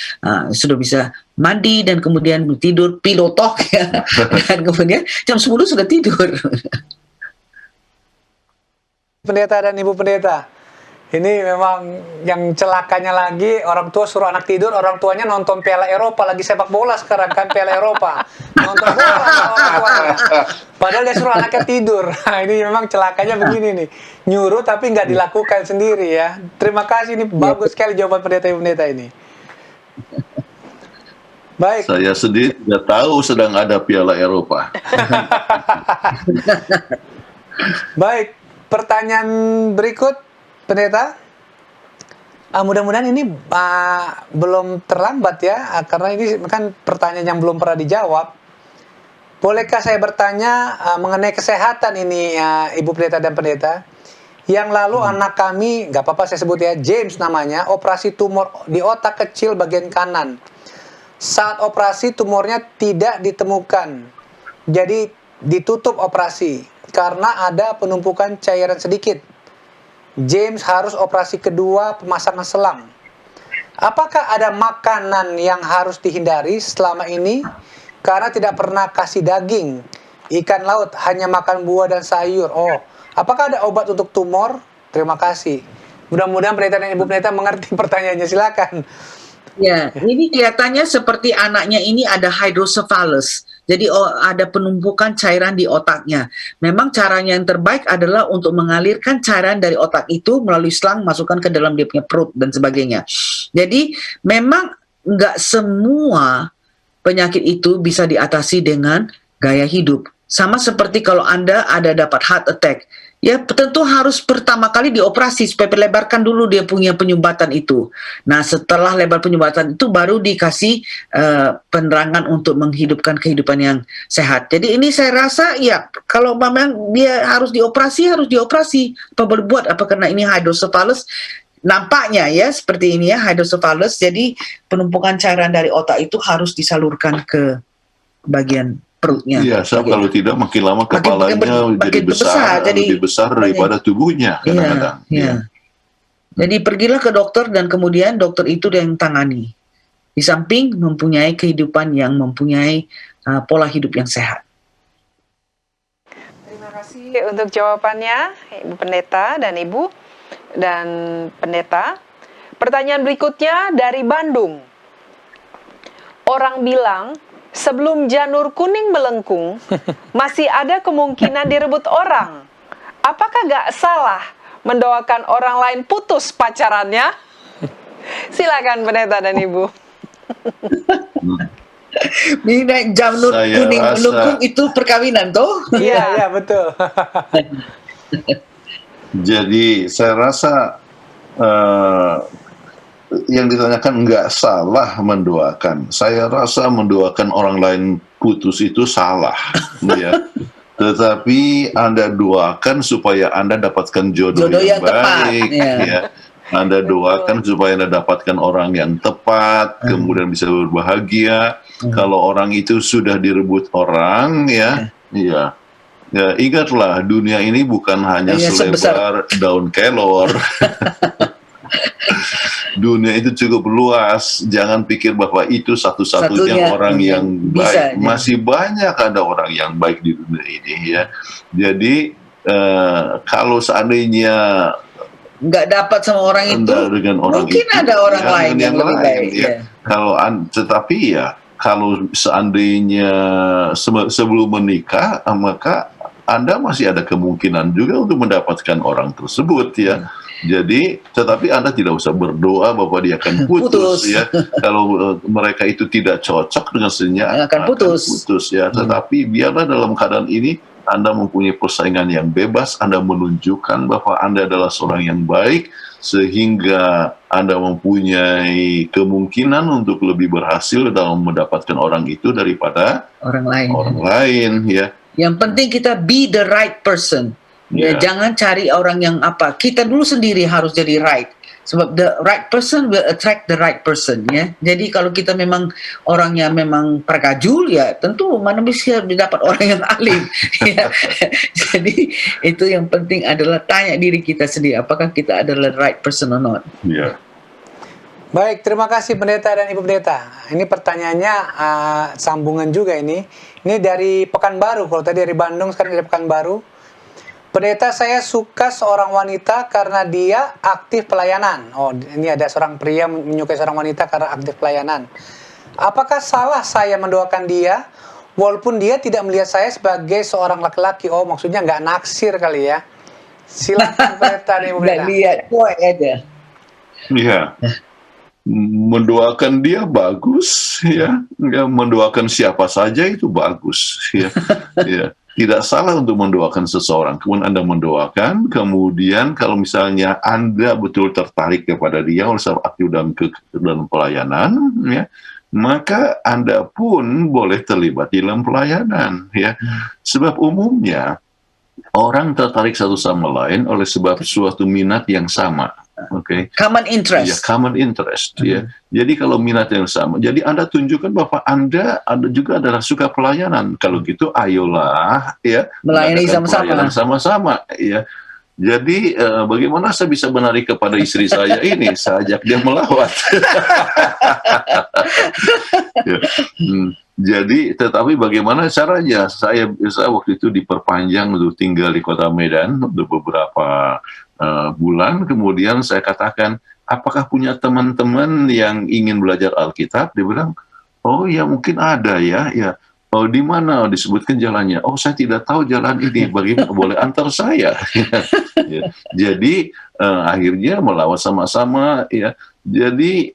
Sudah bisa mandi dan kemudian tidur pillow talk, ya. Dan kemudian jam 10 sudah tidur. Pendeta dan Ibu Pendeta, ini memang yang celakanya lagi, orang tua suruh anak tidur, orang tuanya nonton Piala Eropa, lagi sepak bola sekarang kan, Piala Eropa. Nonton bola sama orang tuanya. Padahal dia suruh anaknya tidur. Nah, ini memang celakanya begini nih. Nyuruh tapi nggak dilakukan sendiri, ya. Terima kasih, ini bagus sekali jawaban Pendeta Ibu Pendeta ini. Baik. Saya sendiri tidak tahu sedang ada Piala Eropa. Baik, pertanyaan berikut, Pendeta. Mudah-mudahan ini belum terlambat, ya, karena ini kan pertanyaan yang belum pernah dijawab. Bolehkah saya bertanya mengenai kesehatan ini, Ibu Pendeta dan Pendeta? Yang lalu anak kami, nggak apa-apa saya sebut, ya, James namanya, operasi tumor di otak kecil bagian kanan. Saat operasi tumornya tidak ditemukan, jadi ditutup operasi karena ada penumpukan cairan sedikit. James harus operasi kedua pemasangan selang. Apakah ada makanan yang harus dihindari selama ini? Karena tidak pernah kasih daging, ikan laut, hanya makan buah dan sayur. Oh, apakah ada obat untuk tumor? Terima kasih. Mudah-mudahan Pendeta dan Ibu Pendeta mengerti pertanyaannya. Silakan. Ya, ini kelihatannya seperti anaknya ini ada hydrocephalus. Jadi ada penumpukan cairan di otaknya. Memang caranya yang terbaik adalah untuk mengalirkan cairan dari otak itu melalui selang, masukkan ke dalam dia punya perut dan sebagainya. Jadi memang nggak semua penyakit itu bisa diatasi dengan gaya hidup. Sama seperti kalau Anda ada dapat heart attack, ya tentu harus pertama kali dioperasi supaya lebarkan dulu dia punya penyumbatan itu. Nah, setelah lebar penyumbatan itu baru dikasih penerangan untuk menghidupkan kehidupan yang sehat. Jadi ini saya rasa ya kalau memang dia harus dioperasi. Apa boleh buat? Apa karena ini hydrocephalus? Nampaknya ya seperti ini ya, hydrocephalus. Jadi penumpukan cairan dari otak itu harus disalurkan ke bagian perutnya. Iya, kalau tidak makin lama kepalanya jadi besar, lebih besar daripada tubuhnya kadang-kadang. Iya. Jadi pergilah ke dokter dan kemudian dokter itu yang tangani. Di samping mempunyai kehidupan yang mempunyai pola hidup yang sehat. kasih untuk jawabannya, Ibu Pendeta dan Ibu dan Pendeta. Pertanyaan berikutnya dari Bandung. Orang bilang, sebelum janur kuning melengkung, masih ada kemungkinan direbut orang. Apakah gak salah mendoakan orang lain putus pacarannya? Silakan Pendeta dan Ibu. Ini janur Saya kuning rasa- melengkung itu perkawinan toh? Iya, betul. Jadi saya rasa yang ditanyakan nggak salah mendoakan. Saya rasa mendoakan orang lain putus itu salah, ya. Tetapi Anda doakan supaya Anda dapatkan jodoh yang tepat, baik, ya. ya. Anda doakan supaya Anda dapatkan orang yang tepat, kemudian bisa berbahagia. Kalau orang itu sudah direbut orang, ya, ya. Ya, ingatlah dunia ini bukan hanya Hanya selebar daun kelor. Dunia itu cukup luas. Jangan pikir bahwa itu satu-satunya Satunya orang yang bisa, baik. Masih banyak ada orang yang baik di dunia ini, ya. Jadi kalau seandainya Nggak dapat sama orang itu, Anda dengan orang mungkin itu, ada orang ya, lain dengan yang lebih lain, baik. ya. Tetapi ya kalau seandainya sebelum menikah, maka Anda masih ada kemungkinan juga untuk mendapatkan orang tersebut, ya. Jadi, tetapi Anda tidak usah berdoa bahwa dia akan putus, Putus. ya. Kalau mereka itu tidak cocok dengan seninya, Akan putus. ya. Tetapi biarlah dalam keadaan ini Anda mempunyai persaingan yang bebas, Anda menunjukkan bahwa Anda adalah seorang yang baik, sehingga Anda mempunyai kemungkinan untuk lebih berhasil dalam mendapatkan orang itu daripada Orang lain. orang lain, ya. Yang penting kita be the right person. Ya, Ya. jangan cari orang yang apa. Kita dulu sendiri harus jadi right. Sebab the right person will attract the right person, ya. Jadi kalau kita memang orangnya memang pergajul, ya tentu mana bisa dapat orang yang alim. Ya. Jadi itu yang penting adalah tanya diri kita sendiri, apakah kita adalah the right person or not. Ya. Baik, terima kasih Pendeta dan Ibu Pendeta. Ini pertanyaannya sambungan juga ini. Ini dari Pekanbaru. Kalau tadi dari Bandung, sekarang dari Pekanbaru. Pendeta, saya suka seorang wanita karena dia aktif pelayanan. Oh, ini ada seorang pria menyukai seorang wanita karena aktif pelayanan. Apakah salah saya mendoakan dia walaupun dia tidak melihat saya sebagai seorang laki-laki? Oh, maksudnya nggak naksir kali ya. Silakan Pendeta dan Ibu Nggak Pendeta. lihat, cuek aja. Iya. Mendoakan dia bagus, ya. Mendoakan siapa saja itu bagus, ya. Ya. Tidak salah untuk mendoakan seseorang. Kemudian Anda mendoakan, kemudian kalau misalnya Anda betul tertarik kepada dia oleh sebab aktif dalam pelayanan, ya, maka Anda pun boleh terlibat di dalam pelayanan, ya. Sebab umumnya orang tertarik satu sama lain oleh sebab suatu minat yang sama. Oke. Common Ya, interest. common interest, ya. Jadi kalau minat yang sama, jadi Anda tunjukkan bahwa Anda juga adalah suka pelayanan. Kalau gitu, ayolah, ya, Melayani mengadakan sama-sama. pelayanan sama-sama, ya. Jadi bagaimana saya bisa menarik kepada istri saya ini? Saya ajak dia melawat. Ya. Jadi, tetapi bagaimana caranya? Saya waktu itu diperpanjang untuk tinggal di Kota Medan untuk beberapa bulan. Kemudian saya katakan, apakah punya teman-teman yang ingin belajar Alkitab? Dia bilang, oh ya mungkin ada ya. Ya. Oh, di mana? Disebutkan jalannya. Oh, saya tidak tahu jalan ini. Bagaimana boleh antar saya? Ya. Jadi akhirnya melawat sama-sama. Ya. Jadi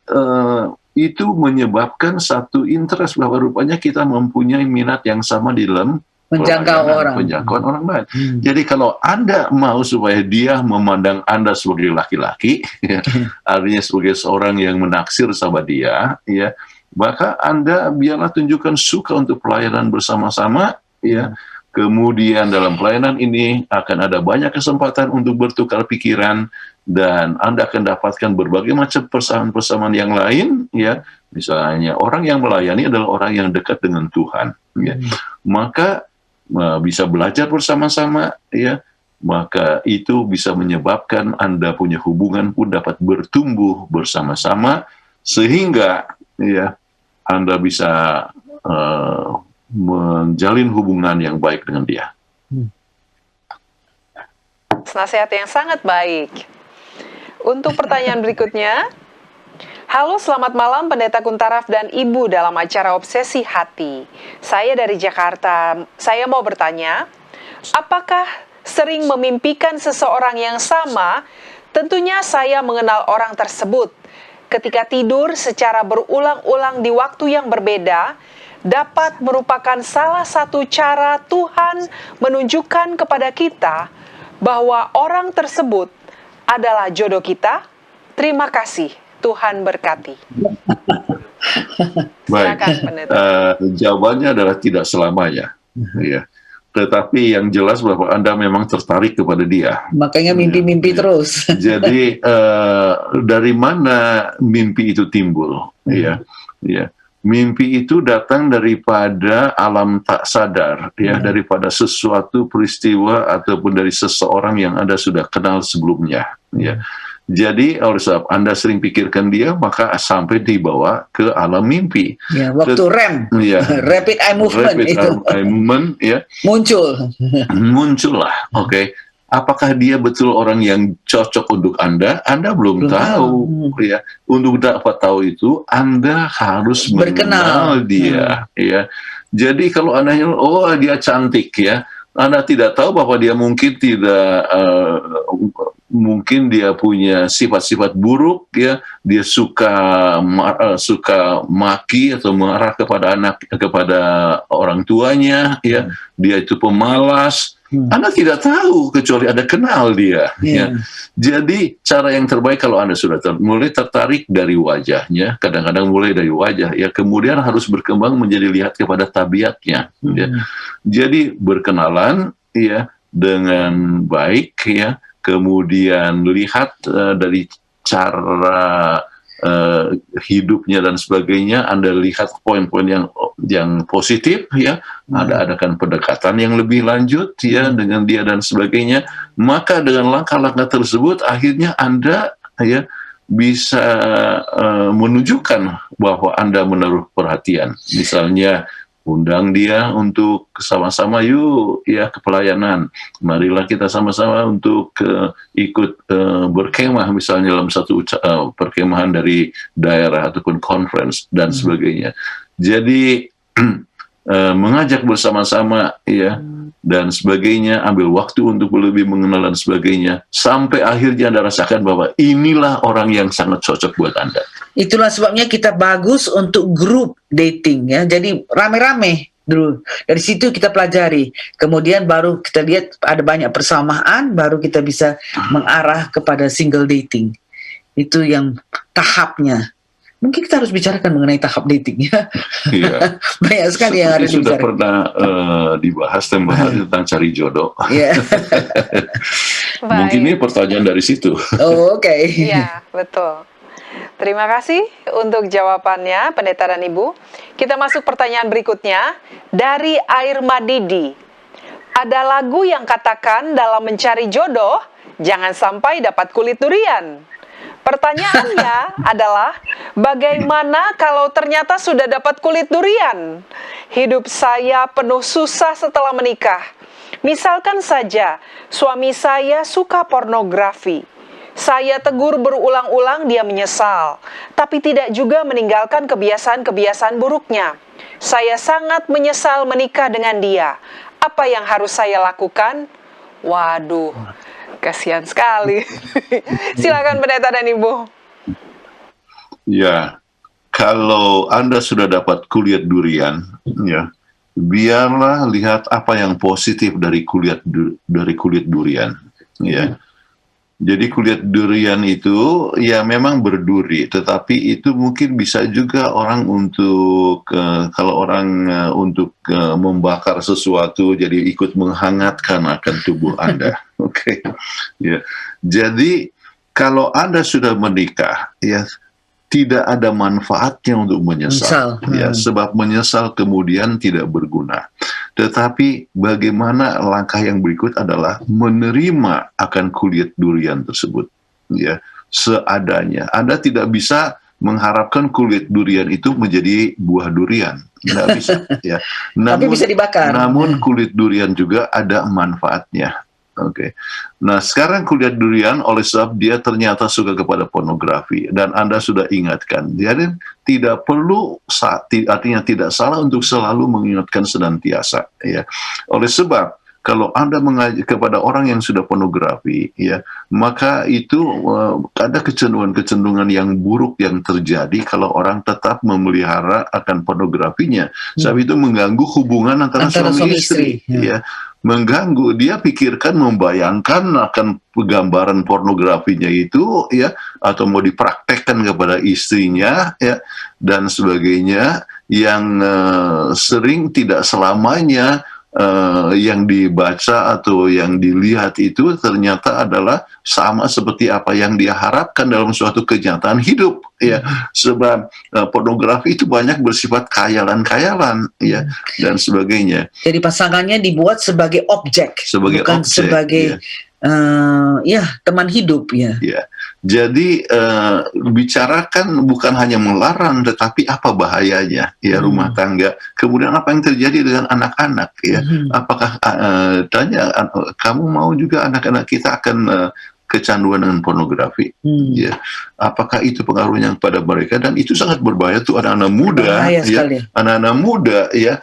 itu menyebabkan satu interest bahwa rupanya kita mempunyai minat yang sama di dalam penjangkauan orang lain. Jadi kalau Anda mau supaya dia memandang Anda sebagai laki-laki, ya, artinya sebagai seorang yang menaksir sama dia, ya, maka Anda biarlah tunjukkan suka untuk pelayanan bersama-sama, ya. Kemudian dalam pelayanan ini akan ada banyak kesempatan untuk bertukar pikiran dan Anda akan dapatkan berbagai macam persamaan-persamaan yang lain, ya. Misalnya orang yang melayani adalah orang yang dekat dengan Tuhan, ya. Maka bisa belajar bersama-sama, ya. Maka itu bisa menyebabkan Anda punya hubungan pun dapat bertumbuh bersama-sama sehingga, ya, Anda bisa menjalin hubungan yang baik dengan dia. atas nasihat yang sangat baik. Untuk pertanyaan berikutnya, halo, selamat malam Pendeta Kuntaraf dan Ibu dalam acara Obsesi Hati. Saya dari Jakarta. Saya mau bertanya, apakah sering memimpikan seseorang yang sama? Tentunya saya mengenal orang tersebut. Ketika tidur secara berulang-ulang di waktu yang berbeda, dapat merupakan salah satu cara Tuhan menunjukkan kepada kita bahwa orang tersebut adalah jodoh kita. Terima kasih. Tuhan berkati. Baik, Silakan, Pendeta. Jawabannya adalah tidak selamanya. Ya. Tetapi yang jelas bahwa Anda memang tertarik kepada dia. Makanya mimpi-mimpi terus. Jadi dari mana mimpi itu timbul? Ya, ya. Mimpi itu datang daripada alam tak sadar, ya, daripada sesuatu peristiwa ataupun dari seseorang yang Anda sudah kenal sebelumnya. Ya. Jadi oleh sebab Anda sering pikirkan dia, maka sampai dibawa ke alam mimpi. Ya, waktu REM, Ya. rapid eye movement Rapid itu eye movement, ya. Muncullah, oke. Apakah dia betul orang yang cocok untuk Anda? Anda belum tahu, ya. Untuk dapat tahu itu, Anda harus mengenal dia, ya. Jadi kalau Anda oh dia cantik, ya, Anda tidak tahu bahwa dia mungkin tidak mungkin dia punya sifat-sifat buruk, ya, dia suka maki atau marah kepada orang tuanya, ya, dia itu pemalas. Anda tidak tahu kecuali Anda kenal dia. Ya. Jadi cara yang terbaik kalau Anda sudah mulai tertarik dari wajahnya, kadang-kadang mulai dari wajah, ya, kemudian harus berkembang menjadi lihat kepada tabiatnya. Ya. Jadi berkenalan, ya, dengan baik, ya. Kemudian lihat dari cara hidupnya dan sebagainya, Anda lihat poin-poin yang positif, ya, adakan pendekatan yang lebih lanjut, ya, dengan dia dan sebagainya. Maka dengan langkah-langkah tersebut akhirnya Anda, ya, bisa menunjukkan bahwa Anda menaruh perhatian. Misalnya undang dia untuk sama-sama yuk, ya, ke pelayanan. Marilah kita sama-sama untuk ikut berkemah misalnya dalam satu perkemahan dari daerah ataupun conference dan sebagainya. Jadi mengajak bersama-sama, ya, dan sebagainya, ambil waktu untuk lebih mengenal dan sebagainya, sampai akhirnya Anda rasakan bahwa inilah orang yang sangat cocok buat Anda. Itulah sebabnya kita bagus untuk grup dating, ya. Jadi rame-rame dulu. Dari situ kita pelajari. Kemudian baru kita lihat ada banyak persamaan, baru kita bisa mengarah kepada single dating. Itu yang tahapnya. Mungkin kita harus bicarakan mengenai tahap dating, ya. Iya. Banyak sekali yang harus sudah dibicarakan. pernah dibahas tentang cari jodoh. Ya. Mungkin ini pertanyaan dari situ. Oh, oke. Iya, betul. Terima kasih untuk jawabannya, Pendeta dan Ibu. Kita masuk pertanyaan berikutnya dari Air Madidi. Ada lagu yang katakan dalam mencari jodoh, jangan sampai dapat kulit durian. Pertanyaannya adalah, bagaimana kalau ternyata sudah dapat kulit durian? Hidup saya penuh susah setelah menikah. Misalkan saja, suami saya suka pornografi. Saya tegur berulang-ulang, dia menyesal, tapi tidak juga meninggalkan kebiasaan-kebiasaan buruknya. Saya sangat menyesal menikah dengan dia. Apa yang harus saya lakukan? Waduh, kasihan sekali. Silakan Pendeta dan Ibu. Ya, kalau Anda sudah dapat kulit durian, ya, biarlah lihat apa yang positif dari kulit durian, ya. Jadi kulit durian itu ya memang berduri, tetapi itu mungkin bisa juga orang untuk untuk membakar sesuatu, jadi ikut menghangatkan akan tubuh Anda. Oke, ya. Jadi kalau Anda sudah menikah, ya, tidak ada manfaatnya untuk menyesal, ya, sebab menyesal kemudian tidak berguna. Tetapi bagaimana langkah yang berikut adalah menerima akan kulit durian tersebut, ya, seadanya. Anda tidak bisa mengharapkan kulit durian itu menjadi buah durian, tidak bisa, ya. Tapi bisa dibakar. Namun kulit durian juga ada manfaatnya. Oke. Nah, sekarang kulihat durian oleh sebab dia ternyata suka kepada pornografi dan Anda sudah ingatkan. Jadi tidak perlu, artinya tidak salah untuk selalu mengingatkan senantiasa, ya. Oleh sebab kalau Anda mengajak kepada orang yang sudah pornografi, ya, maka itu ada kecenderungan-kecenderungan yang buruk yang terjadi kalau orang tetap memelihara akan pornografinya. Sebab itu mengganggu hubungan antara suami istri, ya. Mengganggu, dia pikirkan, membayangkan akan gambaran pornografinya itu, ya, atau mau dipraktekkan kepada istrinya, ya, dan sebagainya, yang sering tidak selamanya yang dibaca atau yang dilihat itu ternyata adalah sama seperti apa yang dia harapkan dalam suatu kenyataan hidup, ya. Sebab pornografi itu banyak bersifat khayalan-khayalan, ya, dan sebagainya. Jadi pasangannya dibuat sebagai objek, bukan sebagai teman hidup, ya. Ya. Jadi bicarakan bukan hanya melarang, tetapi apa bahayanya, ya, rumah tangga. Kemudian apa yang terjadi dengan anak-anak, ya? Apakah tanya, kamu mau juga anak-anak kita akan kecanduan dengan pornografi, ya? Apakah itu pengaruhnya kepada mereka? Dan itu sangat berbahaya tuh anak-anak muda, ya, anak-anak muda, ya.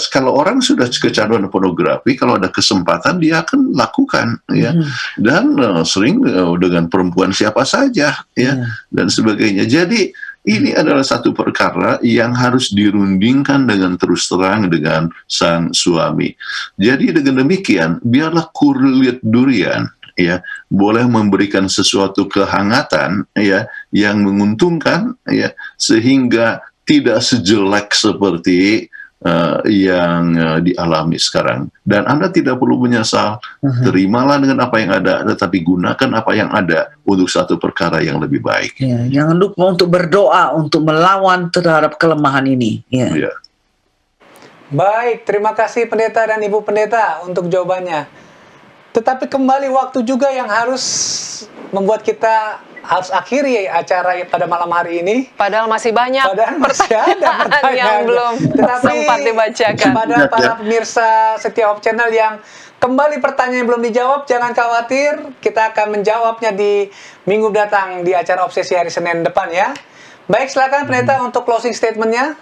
Kalau orang sudah kecanduan pornografi, kalau ada kesempatan dia akan lakukan, ya, dan sering dengan perempuan siapa saja, ya, dan sebagainya. Jadi ini adalah satu perkara yang harus dirundingkan dengan terus terang dengan sang suami. Jadi dengan demikian, biarlah kulit durian, ya, boleh memberikan sesuatu kehangatan, ya, yang menguntungkan, ya, sehingga tidak sejelek seperti yang dialami sekarang. Dan Anda tidak perlu menyesal. Terimalah dengan apa yang ada, tetapi gunakan apa yang ada untuk satu perkara yang lebih baik. Ya, jangan lupa untuk berdoa untuk melawan terhadap kelemahan ini. Ya. Ya. Baik, terima kasih Pendeta dan Ibu Pendeta untuk jawabannya. Tetapi kembali waktu juga yang harus membuat kita harus akhiri acara pada malam hari ini. Padahal masih banyak pertanyaan yang belum sempat dibacakan. Kepada para pemirsa setia Hope Channel yang kembali pertanyaan yang belum dijawab, jangan khawatir, kita akan menjawabnya di minggu datang di acara Obsesi hari Senin depan, ya. Baik, silakan Pendeta untuk closing statement-nya.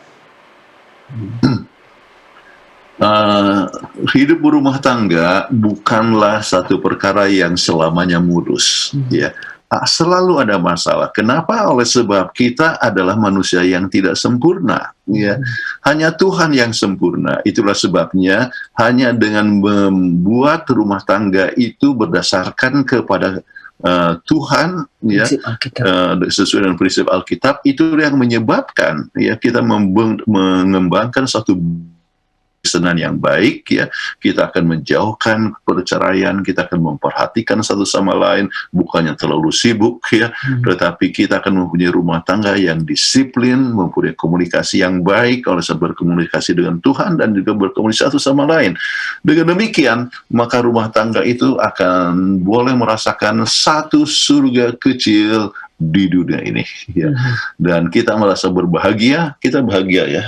Hidup berumah tangga bukanlah satu perkara yang selamanya mulus, ya. Selalu ada masalah. Kenapa? Oleh sebab kita adalah manusia yang tidak sempurna, ya. Hanya Tuhan yang sempurna. Itulah sebabnya hanya dengan membuat rumah tangga itu berdasarkan kepada Tuhan, ya, sesuai dengan prinsip Alkitab, itu yang menyebabkan, ya, kita mengembangkan satu kesenan yang baik, ya. Kita akan menjauhkan perceraian, kita akan memperhatikan satu sama lain, bukannya terlalu sibuk, ya, tetapi kita akan mempunyai rumah tangga yang disiplin, mempunyai komunikasi yang baik, oleh sebab berkomunikasi dengan Tuhan dan juga berkomunikasi satu sama lain. Dengan demikian, maka rumah tangga itu akan boleh merasakan satu surga kecil di dunia ini, ya. Dan kita merasa berbahagia, kita bahagia, ya.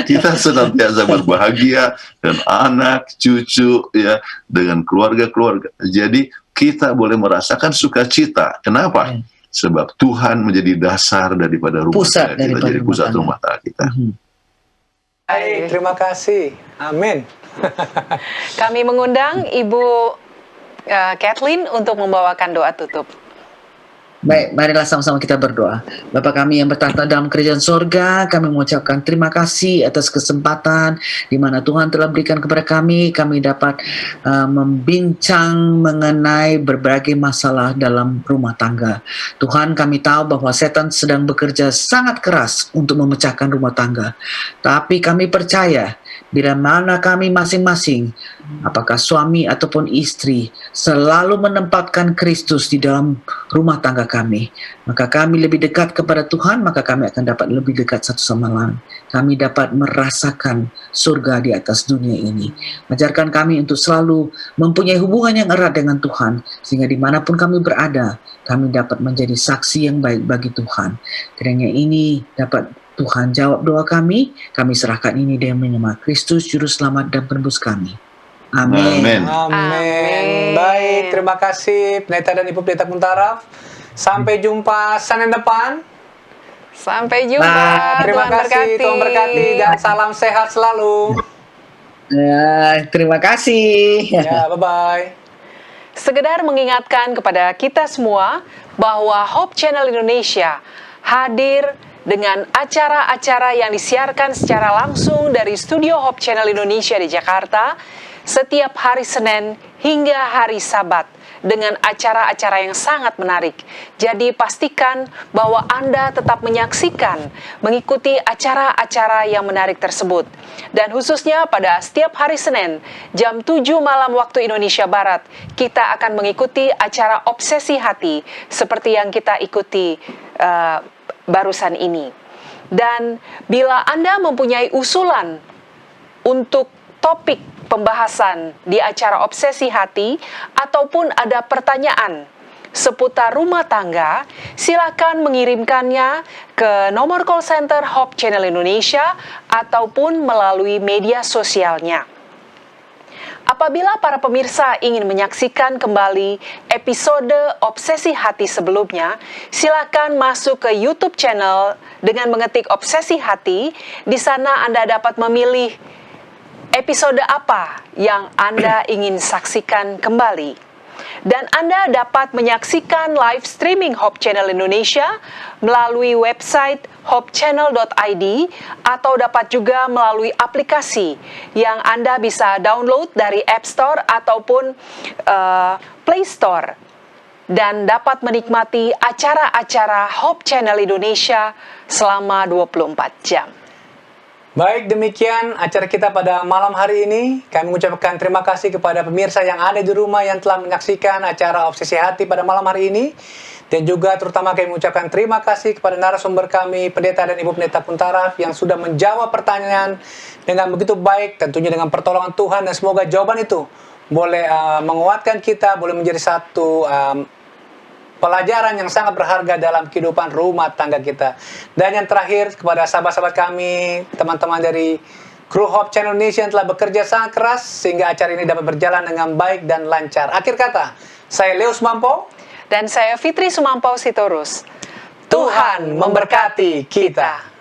Kita senantiasa berbahagia dan anak, cucu, ya, dengan keluarga-keluarga. Jadi kita boleh merasakan sukacita. Kenapa? Sebab Tuhan menjadi dasar daripada rumah tangga kita, jadi pusat rumah tangga kita. Baik, terima kasih. Amin. Kami mengundang Ibu Kathleen untuk membawakan doa tutup. Baik, marilah sama-sama kita berdoa. Bapa kami yang bertahta dalam kerajaan sorga, kami mengucapkan terima kasih atas kesempatan di mana Tuhan telah berikan kepada kami dapat membincang mengenai berbagai masalah dalam rumah tangga. Tuhan, kami tahu bahwa setan sedang bekerja sangat keras untuk memecahkan rumah tangga. Tapi kami percaya bila mana kami masing-masing, apakah suami ataupun istri, selalu menempatkan Kristus di dalam rumah tangga kami, maka kami lebih dekat kepada Tuhan, maka kami akan dapat lebih dekat satu sama lain. Kami dapat merasakan surga di atas dunia ini. Ajarkan kami untuk selalu mempunyai hubungan yang erat dengan Tuhan, sehingga dimanapun kami berada, kami dapat menjadi saksi yang baik bagi Tuhan. Kiranya ini dapat Tuhan jawab doa kami serahkan ini dengan nama Kristus Juru Selamat dan Penebus kami. Amin. Amin. Amin. Amin. Baik, terima kasih Pendeta dan Ibu Pendeta Muntaraf. Sampai jumpa Senin depan. Sampai jumpa. Nah, Terima Tuhan kasih, Tuhan berkati dan salam sehat selalu. Ya, terima kasih. Ya, bye-bye. Sekedar mengingatkan kepada kita semua bahwa Hope Channel Indonesia hadir dengan acara-acara yang disiarkan secara langsung dari studio Hope Channel Indonesia di Jakarta setiap hari Senin hingga hari Sabat dengan acara-acara yang sangat menarik. Jadi pastikan bahwa Anda tetap menyaksikan, mengikuti acara-acara yang menarik tersebut. Dan khususnya pada setiap hari Senin, jam 7 malam waktu Indonesia Barat, kita akan mengikuti acara Obsesi Hati seperti yang kita ikuti barusan ini. Dan bila Anda mempunyai usulan untuk topik pembahasan di acara Obsesi Hati ataupun ada pertanyaan seputar rumah tangga, silakan mengirimkannya ke nomor call center Hope Channel Indonesia ataupun melalui media sosialnya. Apabila para pemirsa ingin menyaksikan kembali episode Obsesi Hati sebelumnya, silakan masuk ke YouTube channel dengan mengetik Obsesi Hati. Di sana Anda dapat memilih episode apa yang Anda ingin saksikan kembali. Dan Anda dapat menyaksikan live streaming Hope Channel Indonesia melalui website hopechannel.id atau dapat juga melalui aplikasi yang Anda bisa download dari App Store ataupun Play Store dan dapat menikmati acara-acara Hope Channel Indonesia selama 24 jam. Baik, demikian acara kita pada malam hari ini. Kami mengucapkan terima kasih kepada pemirsa yang ada di rumah yang telah menyaksikan acara Obsesi Hati pada malam hari ini. Dan juga terutama kami mengucapkan terima kasih kepada narasumber kami, Pendeta dan Ibu Pendeta Muntaraf yang sudah menjawab pertanyaan dengan begitu baik, tentunya dengan pertolongan Tuhan. Dan semoga jawaban itu boleh menguatkan kita, boleh menjadi satu pelajaran yang sangat berharga dalam kehidupan rumah tangga kita. Dan yang terakhir, kepada sahabat-sahabat kami, teman-teman dari kru Hope Channel Indonesia yang telah bekerja sangat keras sehingga acara ini dapat berjalan dengan baik dan lancar. Akhir kata, saya Leo Sumampo. Dan saya Fitri Sumampau Sitorus. Tuhan memberkati kita.